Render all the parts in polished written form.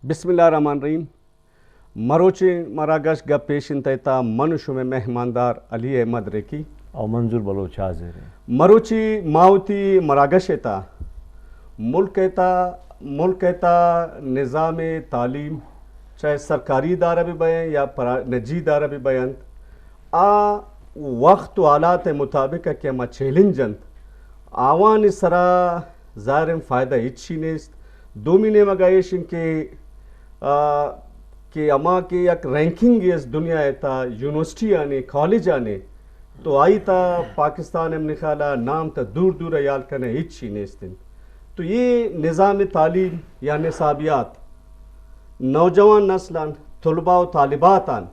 بسم الله الرحمن الرحیم. مروچی مراگش گپ پیشن تیتا منشو میں مہماندار علی احمد ریکی اور منظور بلوچ حاضر ہیں. مروچی ماوتی مراگش تا ملک تا نظام تعلیم چاہے سرکاری ادارہ بھی بیان یا نجی ادارہ بھی بیان آ وقت و حالات مطابق ہے کہ ہما چیلنجنت آوان سرا ظاہر فائدہ اچھی نیست. دومی نے مگایشن کہ اما کی یک رینکنگ اس دنیا تا یونیورسٹی آنے کالج آنے تو آئی تا پاکستان امن خیالہ نام تا دور دور ایال کنے اچھی نیستن. تو یہ نظام تعلیم یا نصابیات نوجوان نسلان طلباء و طالباتان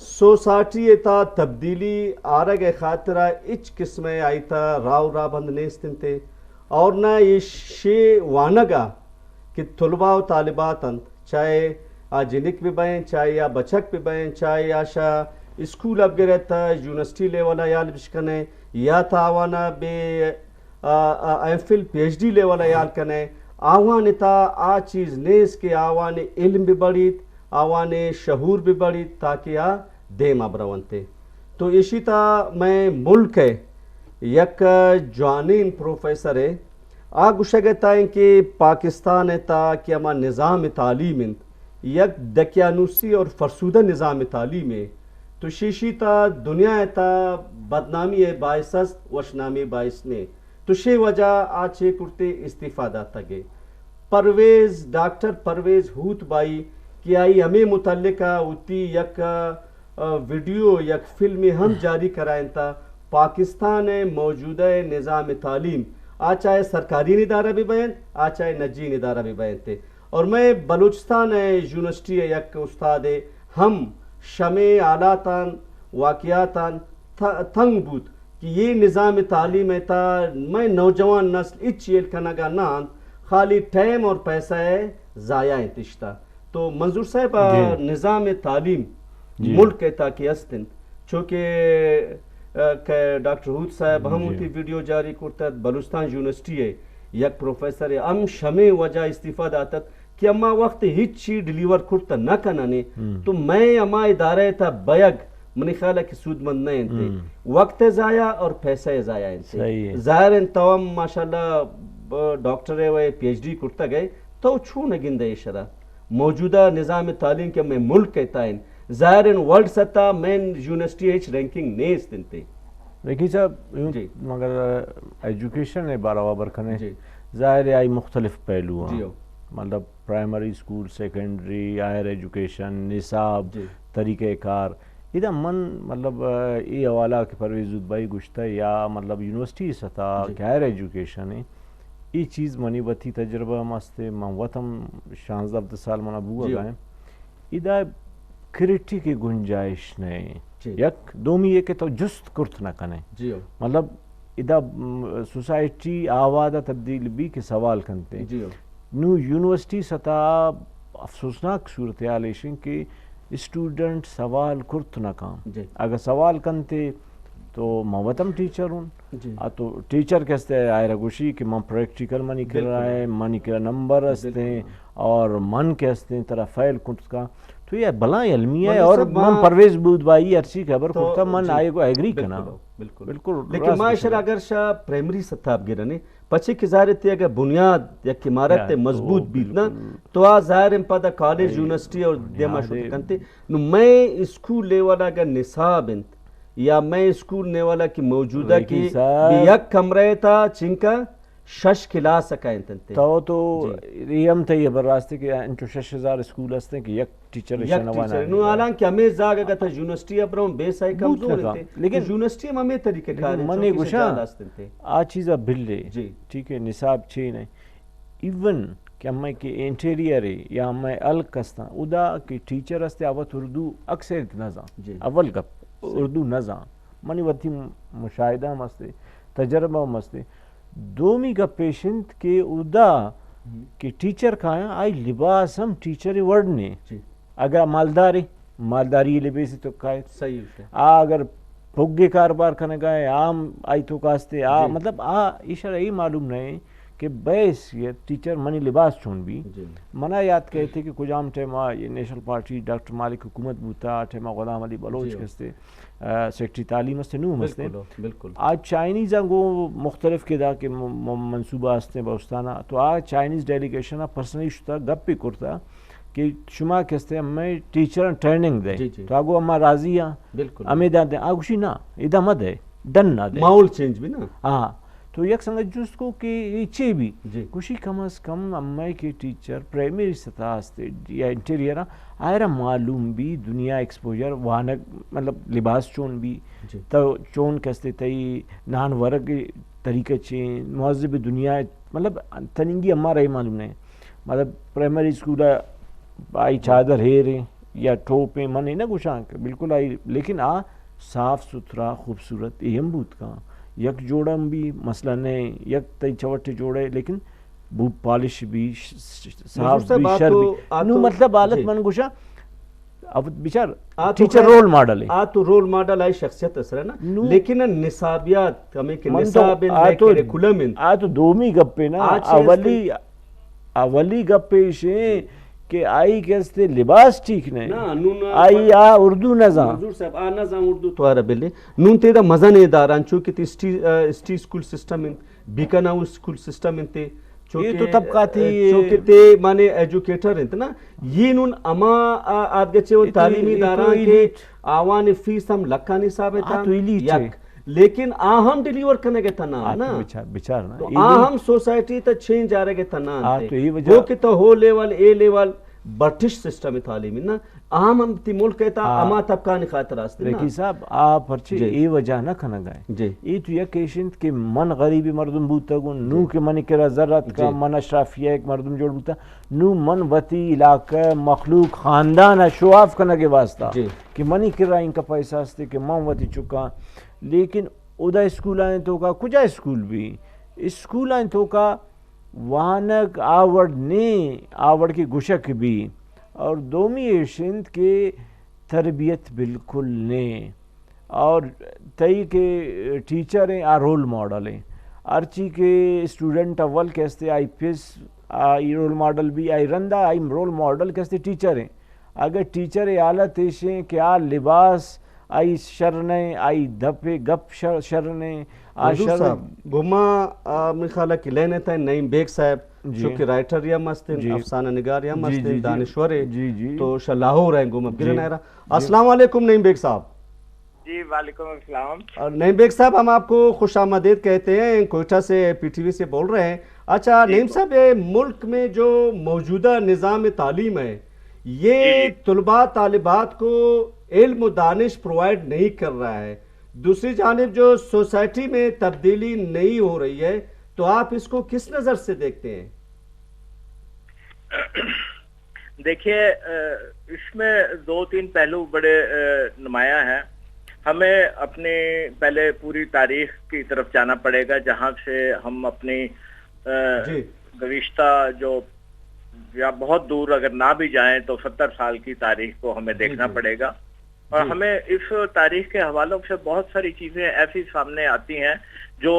سوسائٹی تا تبدیلی آرگ خاطرہ اچ قسم آئی تا راو رابند نیستن تے اور نہ یہ شے وانگا کہ طلباء و طالباتان چاہے جنک بھی بائیں چاہے یا بچک بھی بائیں چاہے یا شا اسکول اب گرے تا یونیورسٹی لیولا یال بشکنے یا تا آوانا بے M Phil P H D لیولا یال کنے آوان تا آ چیز نیز کے آوان علم بھی بڑھیت آوان شعور بھی بڑھیت تاکہ آ دیم ابرونتے. تو اسی تا میں ملک ہے یک جوانین پروفیسر ہے آگو شگتا ہے کہ پاکستان تا کہ اما نظام تعلیم یک دکیانوسی اور فرسودہ نظام تعلیم ہے تو شیشی تا دنیا تا بدنامی باعث است وشنامی باعث نے تو شی وجہ آچے کرتے استفادہ تگے. ڈاکٹر پرویز ہوت بائی کہ آئی ہمیں متعلقہ ہوتی یک ویڈیو یک فلم ہم جاری کرائیں تا پاکستان موجودہ نظام تعلیم آ چاہے سرکاری ادارہ بھی بیان آ چاہے نجی ادارہ بھی بیان تھے. اور میں بلوچستان یونیورسٹی یک استاد ہم شمع آلاتان واقعاتان تھنگ بود کہ یہ نظام تعلیم ہے تا میں نوجوان نسل اچ چیل کنگا نان خالی ٹائم اور پیسہ ہے ضائع انتشتا. تو منظور صاحب نظام تعلیم ملک تا کہ استن چونکہ ڈاکٹر ہود صاحب ہم ہوتی ویڈیو جاری کرتا بلوچستان یونیورسٹی ہے یک پروفیسر ہے ام شمع وجہ استفادہ آتا کہ اما وقت ہیچ چی ڈیلیور کرتا نہ کنانے تو میں اما ادارہ تا بیگ منی خیال ہے کہ سود مند نہیں انتے وقت ضائع اور پیسہ ضائع انتے ظاہر ان توام ماشاءاللہ ڈاکٹر ہے وہ پی ایچ ڈی کرتا گئے تو چھو نگندہ شرح موجودہ نظام تعلیم کے میں ملک کہتا ہے ظاہر ان ورلڈ سطح میں یونیورسٹی ایچ رینکنگ نیست انتے. دیکھیے صاحب مگر ایجوکیشن ہے بارہ برکھنے ظاہر آئی مختلف پہلو ہیں مطلب primary school secondary higher education نصاب طریقہ کار ادھا من مطلب یہ حوالہ کہ پرویز بھائی گشتہ یا مطلب یونیورسٹی سطح ہائر ایجوکیشن ہے یہ چیز منی بتی تجربہ مستے من وطم 16 سال من ابوہ گئے ادھا کریٹی کی گنجائش نہیں یک دومی یہ کہ تو جست کرت نہ کنے مطلب ادھا سوسائٹی آوادہ تبدیل بھی کے سوال کنتے نو یونیورسٹی سطح افسوسناک صورتحال ایشن کہ اسٹوڈنٹ سوال کرت نہ کام اگر سوال کنتے تو موتم ٹیچر ہوں تو ٹیچر کہتے ہیں آئرہ گوشی کہ من پریکٹیکل منی کر رہا ہے منی کر نمبر ہستے ہیں اور من کہتے ہیں طرح فائل کنت کا تو یہ بلا علمی ہے اور من پرویز بود بائی ارچی خبر کرتا من آئے کو ایگری کنا بالکل. لیکن معاشر اگر شاہ پرائمری سطح اب گرنے پچھے کی ظاہر تھی اگر بنیاد یا کمارت مضبوط بیتنا تو آ ظاہر ان پادہ کالج یونیورسٹی اور دیما شروع کنتے نو میں اسکول لے والا اگر نصاب انت یا میں اسکول نے والا کی موجودہ کی یک کمرے تا چنکا شش کلاس سکائیں تنتے تو یہ ہم تھے یہ براستے کہ انچو 6000 اسکول ہستے کہ یک ٹیچر شنوانا نو آلان کہ ہمیں زاگ اگر تا یونیورسٹی اپراؤں بے سائی کمزور ہیں لیکن یونیورسٹی ہمیں طریقے کار ہیں منی گوشاں آ چیزہ بھلے ٹھیک ہے نصاب چھین ہے ایون کہ ہمیں کہ انٹیریئر ہے یا ہمیں الگ ہستا ادا کہ ٹیچر ہستے آوت اردو اکثر نظام اول کا اردو نظام منی وطی مشاہدہ مستے تجربہ مستے دومی کا پیشنٹ کے ادا کہ ٹیچر کھایا آئی لباس ہم ٹیچر ورڈنے اگر مالداری لباسی تو کھائے صحیح ہے اگر پگے کاروبار کھانے گئے عام آئی تو کاستے مطلب اشارہ یہ معلوم نہیں کہ بیس یہ ٹیچر منی لباس چون بھی منا یاد کہتے کہ کچھ عام ٹیما یہ نیشنل پارٹی ڈاکٹر مالک حکومت بوتا ٹیما غلام علی بلوچ کستے سیکٹری تعلیم سے نو مستے بالکل آج چائنیز گو مختلف کدا کہ منصوبہ ہستے بوستانہ تو آج چائنیز ڈیلیگیشن پرسنلی شتا گپ پہ کرتا کہ شما کستے ہمیں ٹیچر ٹریننگ دے تو آگو ہما راضی ہیں بالکل ہمیں دے آگوشی نا ادھا مد ہے ڈن نہ دے ماحول چینج بھی نا ہاں تو یک سنگت جس کو کہ ایچے بھی کچھ کم از کم امی کے ٹیچر پرائمری سطح ہستے یا انٹیریئر آئرہ معلوم بھی دنیا ایکسپوجر وانک مطلب لباس چون بھی تو چون کستے تئی نان ورگ طریقہ چین مہذب دنیا مطلب تنگی ہمارا ہی معلوم نہیں مطلب پرائمری اسکول آئی چادر ہیریں یا ٹوپیں من نہ گوشاں بالکل آئی لیکن آ صاف ستھرا خوبصورت اہم بوت کا یک جوڑم بھی مسئلہ نہیں یک تی چوٹے جوڑے لیکن بو پالش بھی صاف بھی شر بھی نو مطلب حالت من گوشا اب بیچار ٹیچر رول ماڈل ہے تو رول ماڈل آئی شخصیت اثر ہے نا لیکن نصابیات ہمیں کہ نصاب کریکولم تو دومی گپے نا اولی گپے شیں کہ آئی کہستے لباس ٹھیک نہیں آئی اردو نظام حضور صاحب نظام اردو تو آرہ بلے نون تیدہ مزہ نہیں داران چونکہ تی اسٹی اسکول سسٹم ان بیکناو اسکول سسٹم ان تے یہ تو طبقہ تھی چونکہ تے مانے ایجوکیٹر انت نا یہ نون اما آدگچے وہ تعلیمی داران کے آوان فیس ہم لکھانی ثابت یک لیکن آہم ڈیلیور کرنے کے تنا نا بچار نا تو آہم سوسائٹی تا چینج آ رہے کے تنا وہ کہ تو ہو لیول اے لیول برٹش سسٹم تعلیمی نا آہم ہم تی ملک کہتا اما طبقہ خاطر آستے نا لیکن صاحب آپ پرچے ای وجہ نہ کھنا گئے ای تو یک ایشنت کہ من غریبی مردم بوتا گو نو کہ منی کرا ذرات کا من اشرافیہ ایک مردم جوڑ بوتا نو من وطی علاقہ مخلوق خاندان شواف کرنا کے واسطہ کہ منی کرا ان کا پیسہ ہستے کہ من وطی چکا لیکن ادا اسکول آئیں تو کا کجا اسکول بھی اسکول آئیں تو کا وانک آوڑ نے آوڑ کی گشک بھی اور دومی ایشنت کے تربیت بالکل نے اور تئی کے ٹیچر ہیں رول ماڈل ہیں ارچی کے اسٹوڈنٹ اول کہستے آئی پیس آئی رول ماڈل بھی آئی رندہ آئی رول ماڈل کہستے ٹیچر ہیں اگر ٹیچر اعلیٰ تیشیں کہ لباس آئی شرنے آئی دھپے گپ شرنے حضور صاحب گما میں خیالہ کی لینے تھے نعیم بیگ صاحب جو کہ رائٹر یا مستن افسانہ نگار یا مستن دانشور تو شلاہور ہیں گما گرن ہے السلام علیکم نعیم بیگ صاحب جی وعلیکم السلام نعیم بیگ صاحب ہم آپ کو خوش آمدید کہتے ہیں کوئٹہ سے پی ٹی وی سے بول رہے ہیں اچھا نعیم صاحب یہ ملک میں جو موجودہ نظام تعلیم ہے یہ طلباء طالبات کو علم و دانش پرووائڈ نہیں کر رہا ہے دوسری جانب جو سوسائٹی میں تبدیلی نہیں ہو رہی ہے تو آپ اس کو کس نظر سے دیکھتے ہیں؟ دیکھیے اس میں دو تین پہلو بڑے نمایاں ہیں ہمیں اپنی پہلے پوری تاریخ کی طرف جانا پڑے گا جہاں سے ہم اپنی گزشتہ جو یا بہت دور اگر نہ بھی جائیں تو 70 سال کی تاریخ کو ہمیں دیکھنا پڑے گا اور ہمیں اس تاریخ کے حوالوں سے بہت ساری چیزیں ایسی سامنے آتی ہیں جو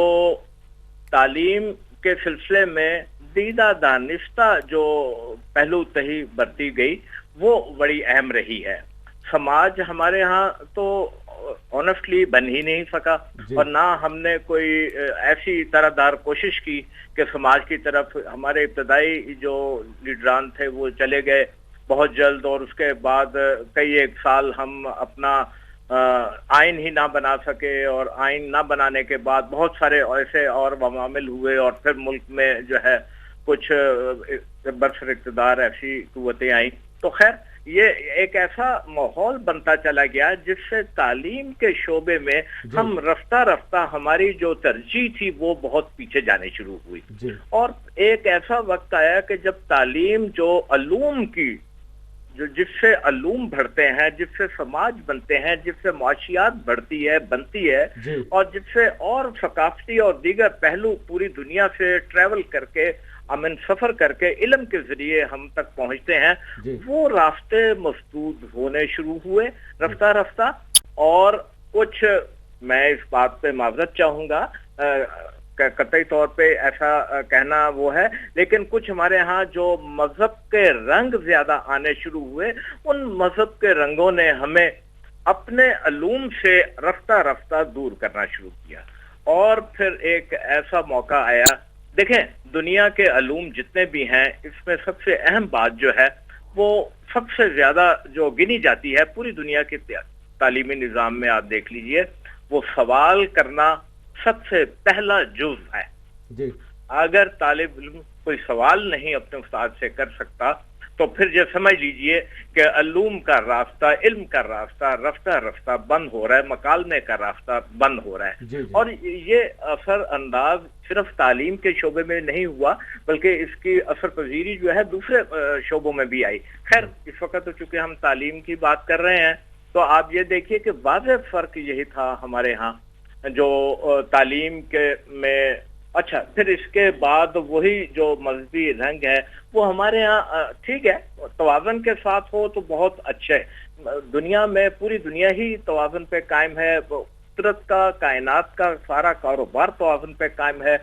تعلیم کے سلسلے میں دیدہ دانستہ جو پہلو تہی برتی گئی وہ بڑی اہم رہی ہے سماج ہمارے ہاں تو آنیسٹلی بن ہی نہیں سکا اور نہ ہم نے کوئی ایسی طرح دار کوشش کی کہ سماج کی طرف ہمارے ابتدائی جو لیڈران تھے وہ چلے گئے بہت جلد اور اس کے بعد کئی ایک سال ہم اپنا آئین ہی نہ بنا سکے اور آئین نہ بنانے کے بعد بہت سارے ایسے اور عوامل ہوئے اور پھر ملک میں جو ہے کچھ برسر اقتدار ایسی قوتیں آئیں تو خیر یہ ایک ایسا ماحول بنتا چلا گیا جس سے تعلیم کے شعبے میں ہم رفتہ رفتہ ہماری جو ترجیح تھی وہ بہت پیچھے جانے شروع ہوئی اور ایک ایسا وقت آیا کہ جب تعلیم جو علوم کی جس سے علوم بڑھتے ہیں جس سے سماج بنتے ہیں جس سے معاشیات بنتی ہے اور جس سے اور ثقافتی اور دیگر پہلو پوری دنیا سے ٹریول کر کے سفر کر کے علم کے ذریعے ہم تک پہنچتے ہیں وہ راستے مسدود ہونے شروع ہوئے رفتہ رفتہ اور کچھ میں اس بات پہ معذرت چاہوں گا قطعی طور پہ ایسا کہنا وہ ہے، لیکن کچھ ہمارے ہاں جو مذہب کے رنگ زیادہ آنے شروع ہوئے، ان مذہب کے رنگوں نے ہمیں اپنے علوم سے رفتہ رفتہ دور کرنا شروع کیا، اور پھر ایک ایسا موقع آیا. دیکھیں دنیا کے علوم جتنے بھی ہیں، اس میں سب سے اہم بات جو ہے وہ سب سے زیادہ جو گنی جاتی ہے پوری دنیا کے تعلیمی نظام میں، آپ دیکھ لیجئے، وہ سوال کرنا سب سے پہلا جز ہے. جی. اگر طالب علم کوئی سوال نہیں اپنے استاد سے کر سکتا تو پھر یہ سمجھ لیجئے کہ علوم کا راستہ، علم کا راستہ رفتہ رفتہ بند ہو رہا ہے، مکالمے کا راستہ بند ہو رہا ہے. جی. اور یہ اثر انداز صرف تعلیم کے شعبے میں نہیں ہوا، بلکہ اس کی اثر پذیری جو ہے دوسرے شعبوں میں بھی آئی. خیر اس وقت تو چونکہ ہم تعلیم کی بات کر رہے ہیں، تو آپ یہ دیکھیے کہ واضح فرق یہی تھا ہمارے ہاں جو تعلیم کے میں. اچھا، پھر اس کے بعد وہی جو مذہبی رنگ ہے وہ ہمارے ہاں ٹھیک ہے، توازن کے ساتھ ہو تو بہت اچھا ہے. دنیا میں پوری دنیا ہی توازن پہ قائم ہے، فطرت کا، کائنات کا سارا کاروبار توازن پہ قائم ہے،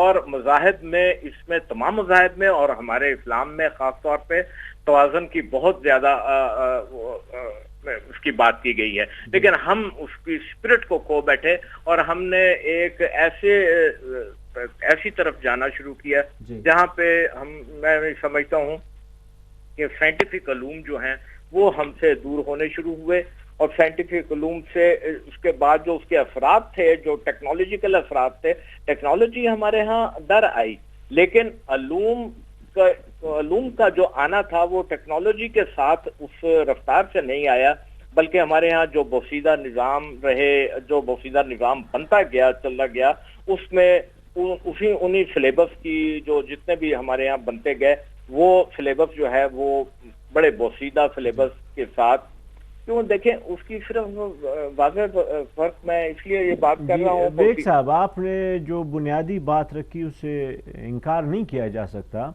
اور مذاہب میں، اس میں تمام مذاہب میں اور ہمارے اسلام میں خاص طور پہ توازن کی بہت زیادہ اس کی بات کی گئی ہے. لیکن ہم اس کی اسپرٹ کو کھو بیٹھے اور ہم نے ایک ایسی طرف جانا شروع کیا جہاں پہ میں سمجھتا ہوں کہ سائنٹیفک علوم جو ہیں وہ ہم سے دور ہونے شروع ہوئے، اور سائنٹیفک علوم سے اس کے بعد جو اس کے اثرات تھے، جو ٹیکنالوجیکل اثرات تھے، ٹیکنالوجی ہمارے ہاں در آئی، لیکن علوم کا جو آنا تھا وہ ٹیکنالوجی کے ساتھ اس رفتار سے نہیں آیا، بلکہ ہمارے ہاں جو بوسیدہ نظام رہے، جو بوسیدہ نظام بنتا گیا، چلا گیا، اس میں انہی سلیبس کی جو جتنے بھی ہمارے یہاں بنتے گئے، وہ سلیبس جو ہے وہ بڑے بوسیدہ سلیبس کے ساتھ. کیوں دیکھیں اس کی صرف واضح فرق میں اس لیے یہ بات کر رہا ہوں. بیگ صاحب، آپ نے جو بنیادی بات رکھی اسے انکار نہیں کیا جا سکتا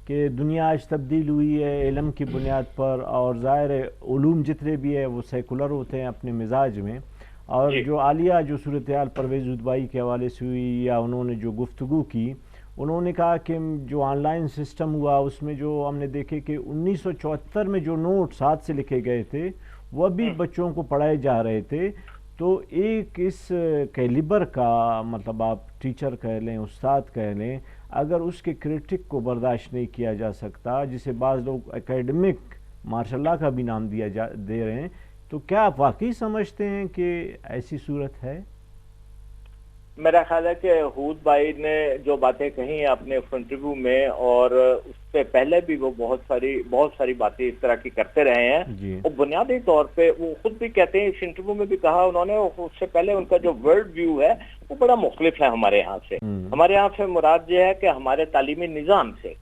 کہ دنیا آج تبدیل ہوئی ہے علم کی بنیاد پر، اور ظاہر علوم جتنے بھی ہے وہ سیکولر ہوتے ہیں اپنے مزاج میں، اور جو عالیہ جو صورتحال پرویز ادبائی کے حوالے سے ہوئی یا انہوں نے جو گفتگو کی، انہوں نے کہا کہ جو آن لائن سسٹم ہوا اس میں جو ہم نے دیکھے کہ 1974 میں جو نوٹس ہاتھ سے لکھے گئے تھے وہ بھی بچوں کو پڑھائے جا رہے تھے. تو ایک اس کیلیبر کا مطلب آپ ٹیچر کہہ لیں، استاد کہہ لیں، اگر اس کے کرٹک کو برداشت نہیں کیا جا سکتا، جسے بعض لوگ اکیڈمک ماشاء اللہ کا بھی نام دے رہے ہیں، تو کیا آپ واقعی سمجھتے ہیں کہ ایسی صورت ہے؟ میرا خیال ہے کہ حود بھائی نے جو باتیں کہی ہیں اپنے انٹرویو میں، اور اس سے پہلے بھی وہ بہت ساری باتیں اس طرح کی کرتے رہے ہیں. وہ بنیادی طور پہ وہ خود بھی کہتے ہیں، اس انٹرویو میں بھی کہا انہوں نے، اس سے پہلے ان کا جو ورلڈ ویو ہے وہ بڑا مختلف ہے ہمارے یہاں سے. ہمارے یہاں سے مراد یہ ہے کہ ہمارے تعلیمی نظام سے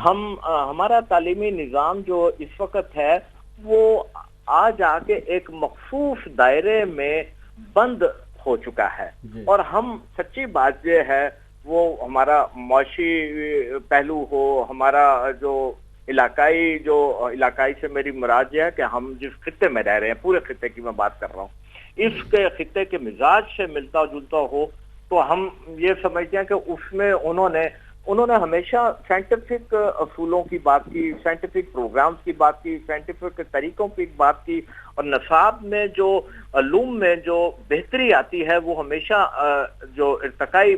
ہمارا تعلیمی نظام جو اس وقت ہے وہ آج آ کے ایک مخصوص دائرے میں بند ہو چکا ہے. اور ہم سچی بات یہ ہے وہ ہمارا معاشی پہلو ہو، ہمارا جو علاقائی سے میری مراد یہ ہے کہ ہم جس خطے میں رہ رہے ہیں، پورے خطے کی میں بات کر رہا ہوں، اس کے خطے کے مزاج سے ملتا جلتا ہو، تو ہم یہ سمجھتے ہیں کہ اس میں انہوں نے ہمیشہ سائنٹیفک اصولوں کی بات کی، سائنٹیفک پروگرامز کی بات کی، سائنٹیفک طریقوں کی بات کی، اور نصاب میں جو علوم میں جو بہتری آتی ہے وہ ہمیشہ جو ارتقائی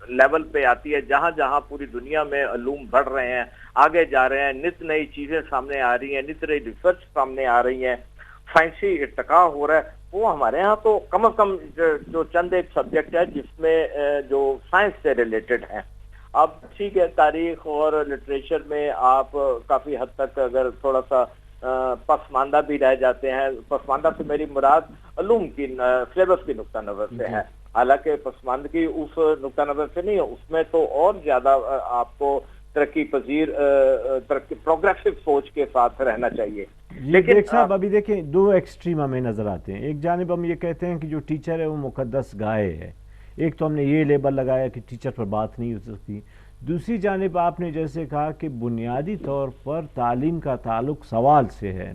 لیول پہ آتی ہے، جہاں جہاں پوری دنیا میں علوم بڑھ رہے ہیں، آگے جا رہے ہیں، نت نئی چیزیں سامنے آ رہی ہیں، نت نئی ریسرچ سامنے آ رہی ہیں، سائنسی ارتقاء ہو رہا ہے. وہ ہمارے ہاں تو کم از کم جو چند ایک سبجیکٹ ہے جس میں جو سائنس سے ریلیٹڈ ہیں. اب ٹھیک ہے، تاریخ اور لٹریچر میں آپ کافی حد تک اگر تھوڑا سا پسماندہ بھی رہ جاتے ہیں، پسماندہ سے میری مراد علوم کی سلیبس کی نقطہ نظر سے ہے، حالانکہ پسماندگی اس نقطہ نظر سے نہیں ہے، اس میں تو اور زیادہ آپ کو ترقی پذیر پروگریسو سوچ کے ساتھ رہنا چاہیے. لیکن صاحب ابھی دیکھیں دو ایکسٹریم ہمیں نظر آتے ہیں. ایک جانب ہم یہ کہتے ہیں کہ جو ٹیچر ہے وہ مقدس گائے ہے، ایک تو ہم نے یہ لیبل لگایا کہ ٹیچر پر بات نہیں ہو سکتی. دوسری جانب آپ نے جیسے کہا کہ بنیادی طور پر تعلیم کا تعلق سوال سے ہے.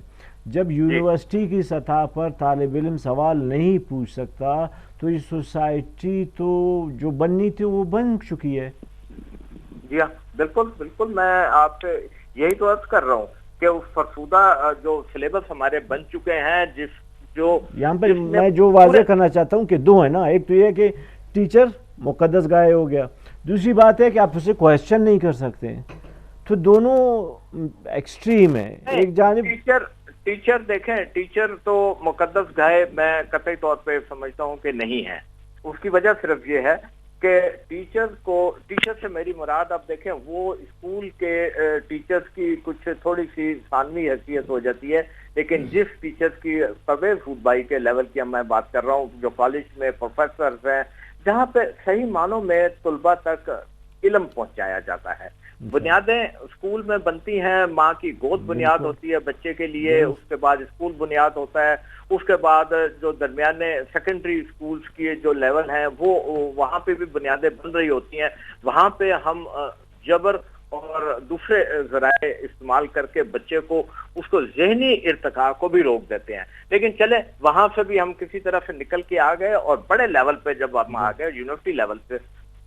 جب یونیورسٹی کی سطح پر طالب علم سوال نہیں پوچھ سکتا تو یہ سوسائٹی تو جو بننی تھی وہ بن چکی ہے. جی ہاں بالکل بالکل، میں آپ سے یہی تو عرض کر رہا ہوں کہ اس فرسودہ جو سلیبس ہمارے بن چکے ہیں، یہاں پر میں جو واضح کرنا چاہتا ہوں کہ دو ہیں نا، ایک تو یہ کہ ٹیچر مقدس گائے ہو گیا، دوسری بات ہے کہ آپ اسے کویسچن نہیں کر سکتے، تو دونوں ایکسٹریم ہیں. ایک جانب ٹیچر دیکھیں، ٹیچر تو مقدس گائے میں قطعی طور پہ سمجھتا ہوں کہ نہیں ہے. اس کی وجہ صرف یہ ہے کہ ٹیچر سے میری مراد آپ دیکھیں وہ اسکول کے ٹیچرز کی کچھ تھوڑی سی ثانوی حیثیت ہو جاتی ہے، لیکن جس ٹیچرز کی پرویز حود بھائی کے لیول کی میں بات کر رہا ہوں، جو کالج میں پروفیسرز ہیں، جہاں پہ صحیح معنوں میں طلباء تک علم پہنچایا جاتا ہے. بنیادیں اسکول میں بنتی ہیں، ماں کی گود بنیاد ہوتی ہے بچے کے لیے، اس کے بعد اسکول بنیاد ہوتا ہے، اس کے بعد جو درمیانے سیکنڈری اسکولز کی جو لیول ہیں وہ وہاں پہ بھی بنیادیں بن رہی ہوتی ہیں. وہاں پہ ہم جبر اور دوسرے ذرائع استعمال کر کے بچے کو اس کو ذہنی ارتقاء کو بھی روک دیتے ہیں. لیکن چلے وہاں سے بھی ہم کسی طرح سے نکل کے آ گئے اور بڑے لیول پہ جب ہم آ گئے یونیورسٹی لیول پہ،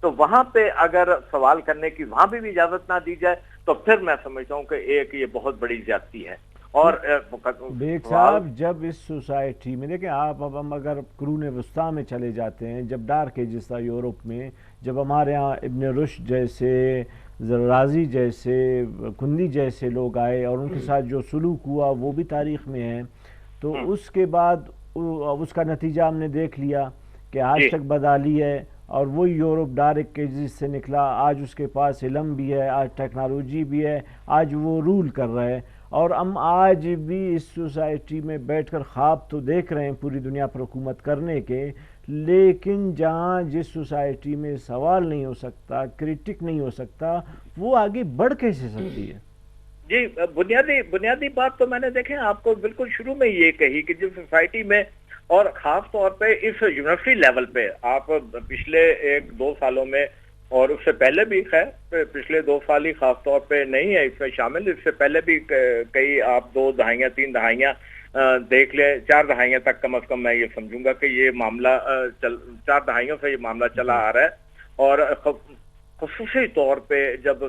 تو وہاں پہ اگر سوال کرنے کی وہاں بھی اجازت نہ دی جائے تو پھر میں سمجھتا ہوں کہ ایک یہ بہت بڑی زیادتی ہے. اور بیگ صاحب جب اس سوسائٹی میں دیکھیں آپ، اب ہم اگر قرون وسطیٰ میں چلے جاتے ہیں، جب ڈارک ایجز تھا یورپ میں، جب ہمارے ہاں ابن رشد جیسے، رازی جیسے، کندی جیسے لوگ آئے اور ان کے ساتھ جو سلوک ہوا وہ بھی تاریخ میں ہے، تو اس کے بعد اس کا نتیجہ ہم نے دیکھ لیا کہ آج تک بدحالی ہے. اور وہی یورپ ڈارک ایجز سے نکلا، آج اس کے پاس علم بھی ہے، آج ٹیکنالوجی بھی ہے، آج وہ رول کر رہا ہے. اور ہم آج بھی اس سوسائٹی میں بیٹھ کر خواب تو دیکھ رہے ہیں پوری دنیا پر حکومت کرنے کے، لیکن جہاں جس سوسائٹی میں سوال نہیں ہو سکتا، کریٹک نہیں ہو سکتا، وہ آگے بڑھ کیسے سکتی ہے؟ جی بنیادی بات تو میں نے دیکھیں آپ کو بالکل شروع میں یہ کہی کہ جس سوسائٹی میں، اور خاص طور پہ اس یونیورسٹی لیول پہ، آپ پچھلے 1-2 سالوں میں اور اس سے پہلے بھی، خیر پچھلے 2 سال ہی خاص طور پہ نہیں ہے اس میں شامل، اس سے پہلے بھی کئی آپ 2 دہائیاں 3 دہائیاں دیکھ لیں، 4 دہائیاں تک کم از کم میں یہ سمجھوں گا کہ یہ معاملہ 4 دہائیوں سے یہ معاملہ چلا آ رہا ہے. اور خصوصی طور پہ جب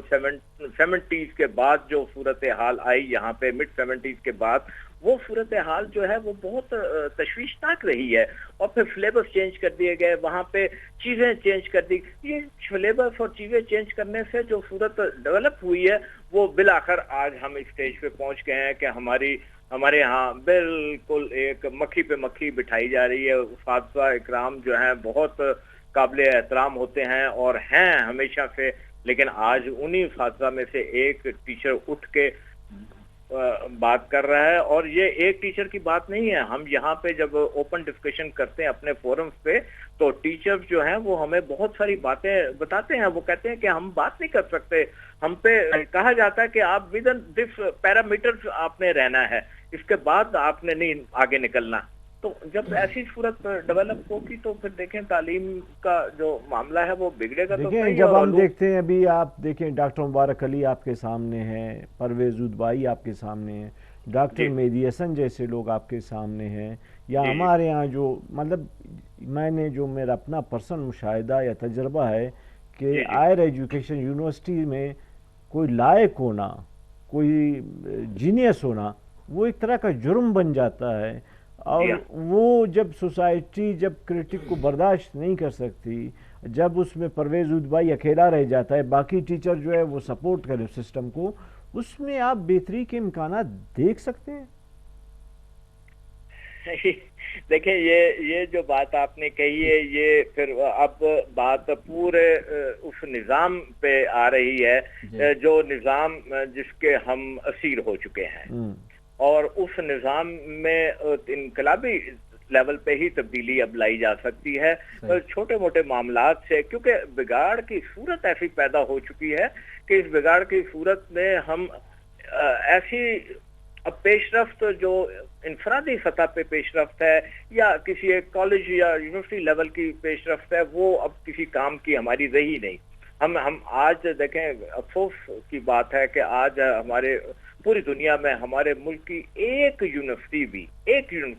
70s کے بعد جو صورتحال آئی یہاں پہ، مڈ 70s کے بعد، وہ صورتحال جو ہے وہ بہت تشویشناک رہی ہے. اور پھر سلیبس چینج کر دیے گئے، وہاں پہ چیزیں چینج کر دی. یہ سلیبس اور چیزیں چینج کرنے سے جو صورت ڈیولپ ہوئی ہے وہ بالآخر آج ہم اس اسٹیج پہ پہنچ گئے ہیں کہ ہمارے یہاں بالکل ایک مکھی پہ مکھی بٹھائی جا رہی ہے. اساتذہ اکرام جو ہیں بہت قابل احترام ہوتے ہیں اور ہیں ہمیشہ سے، لیکن آج انہی اساتذہ میں سے ایک ٹیچر اٹھ کے بات کر رہا ہے. اور یہ ایک ٹیچر کی بات نہیں ہے، ہم یہاں پہ جب اوپن ڈسکشن کرتے ہیں اپنے فورمز پہ تو ٹیچر جو ہیں وہ ہمیں بہت ساری باتیں بتاتے ہیں. وہ کہتے ہیں کہ ہم بات نہیں کر سکتے، ہم پہ کہا جاتا ہے کہ آپ ود ان دس پیرامیٹر آپ نے رہنا ہے، اس کے بعد آپ نے نہیں آگے نکلنا. تو جب ایسی صورت ڈیولپ ہوگی تو پھر دیکھیں تعلیم کا جو معاملہ ہے وہ بگڑے گا. دیکھیں جب ہم دیکھتے ہیں، ابھی آپ دیکھیں ڈاکٹر مبارک علی آپ کے سامنے ہیں، پرویز حود بھائی آپ کے سامنے ہیں، ڈاکٹر مہدی حسن جیسے لوگ آپ کے سامنے ہیں، یا ہمارے ہاں جو مطلب میں نے جو میرا اپنا پرسنل مشاہدہ یا تجربہ ہے کہ ہائر ایجوکیشن یونیورسٹی میں کوئی لائق ہونا، کوئی جینیس ہونا، وہ ایک طرح کا جرم بن جاتا ہے. اور وہ جب سوسائٹی جب کرٹک کو برداشت نہیں کر سکتی، جب اس میں پرویز حود بھائی اکیلا رہ جاتا ہے، باقی ٹیچر جو ہے وہ سپورٹ کرے سسٹم کو، اس میں آپ بہتری کے امکانات دیکھ سکتے ہیں؟ دیکھیں یہ جو بات آپ نے کہی ہے، یہ پھر اب بات پورے اس نظام پہ آ رہی ہے جو نظام جس کے ہم اسیر ہو چکے ہیں. اور اس نظام میں انقلابی لیول پہ ہی تبدیلی اب لائی جا سکتی ہے چھوٹے موٹے معاملات سے، کیونکہ بگاڑ کی صورت ایسی پیدا ہو چکی ہے کہ اس بگاڑ کی صورت میں ہم ایسی اب پیش رفت جو انفرادی سطح پہ پیش رفت ہے یا کسی ایک کالج یا یونیورسٹی لیول کی پیش رفت ہے، وہ اب کسی کام کی ہماری رہی نہیں. ہم آج دیکھیں، افسوس کی بات ہے کہ آج ہمارے پوری دنیا میں ہمارے ملک کی ایک یونیورسٹی بھی،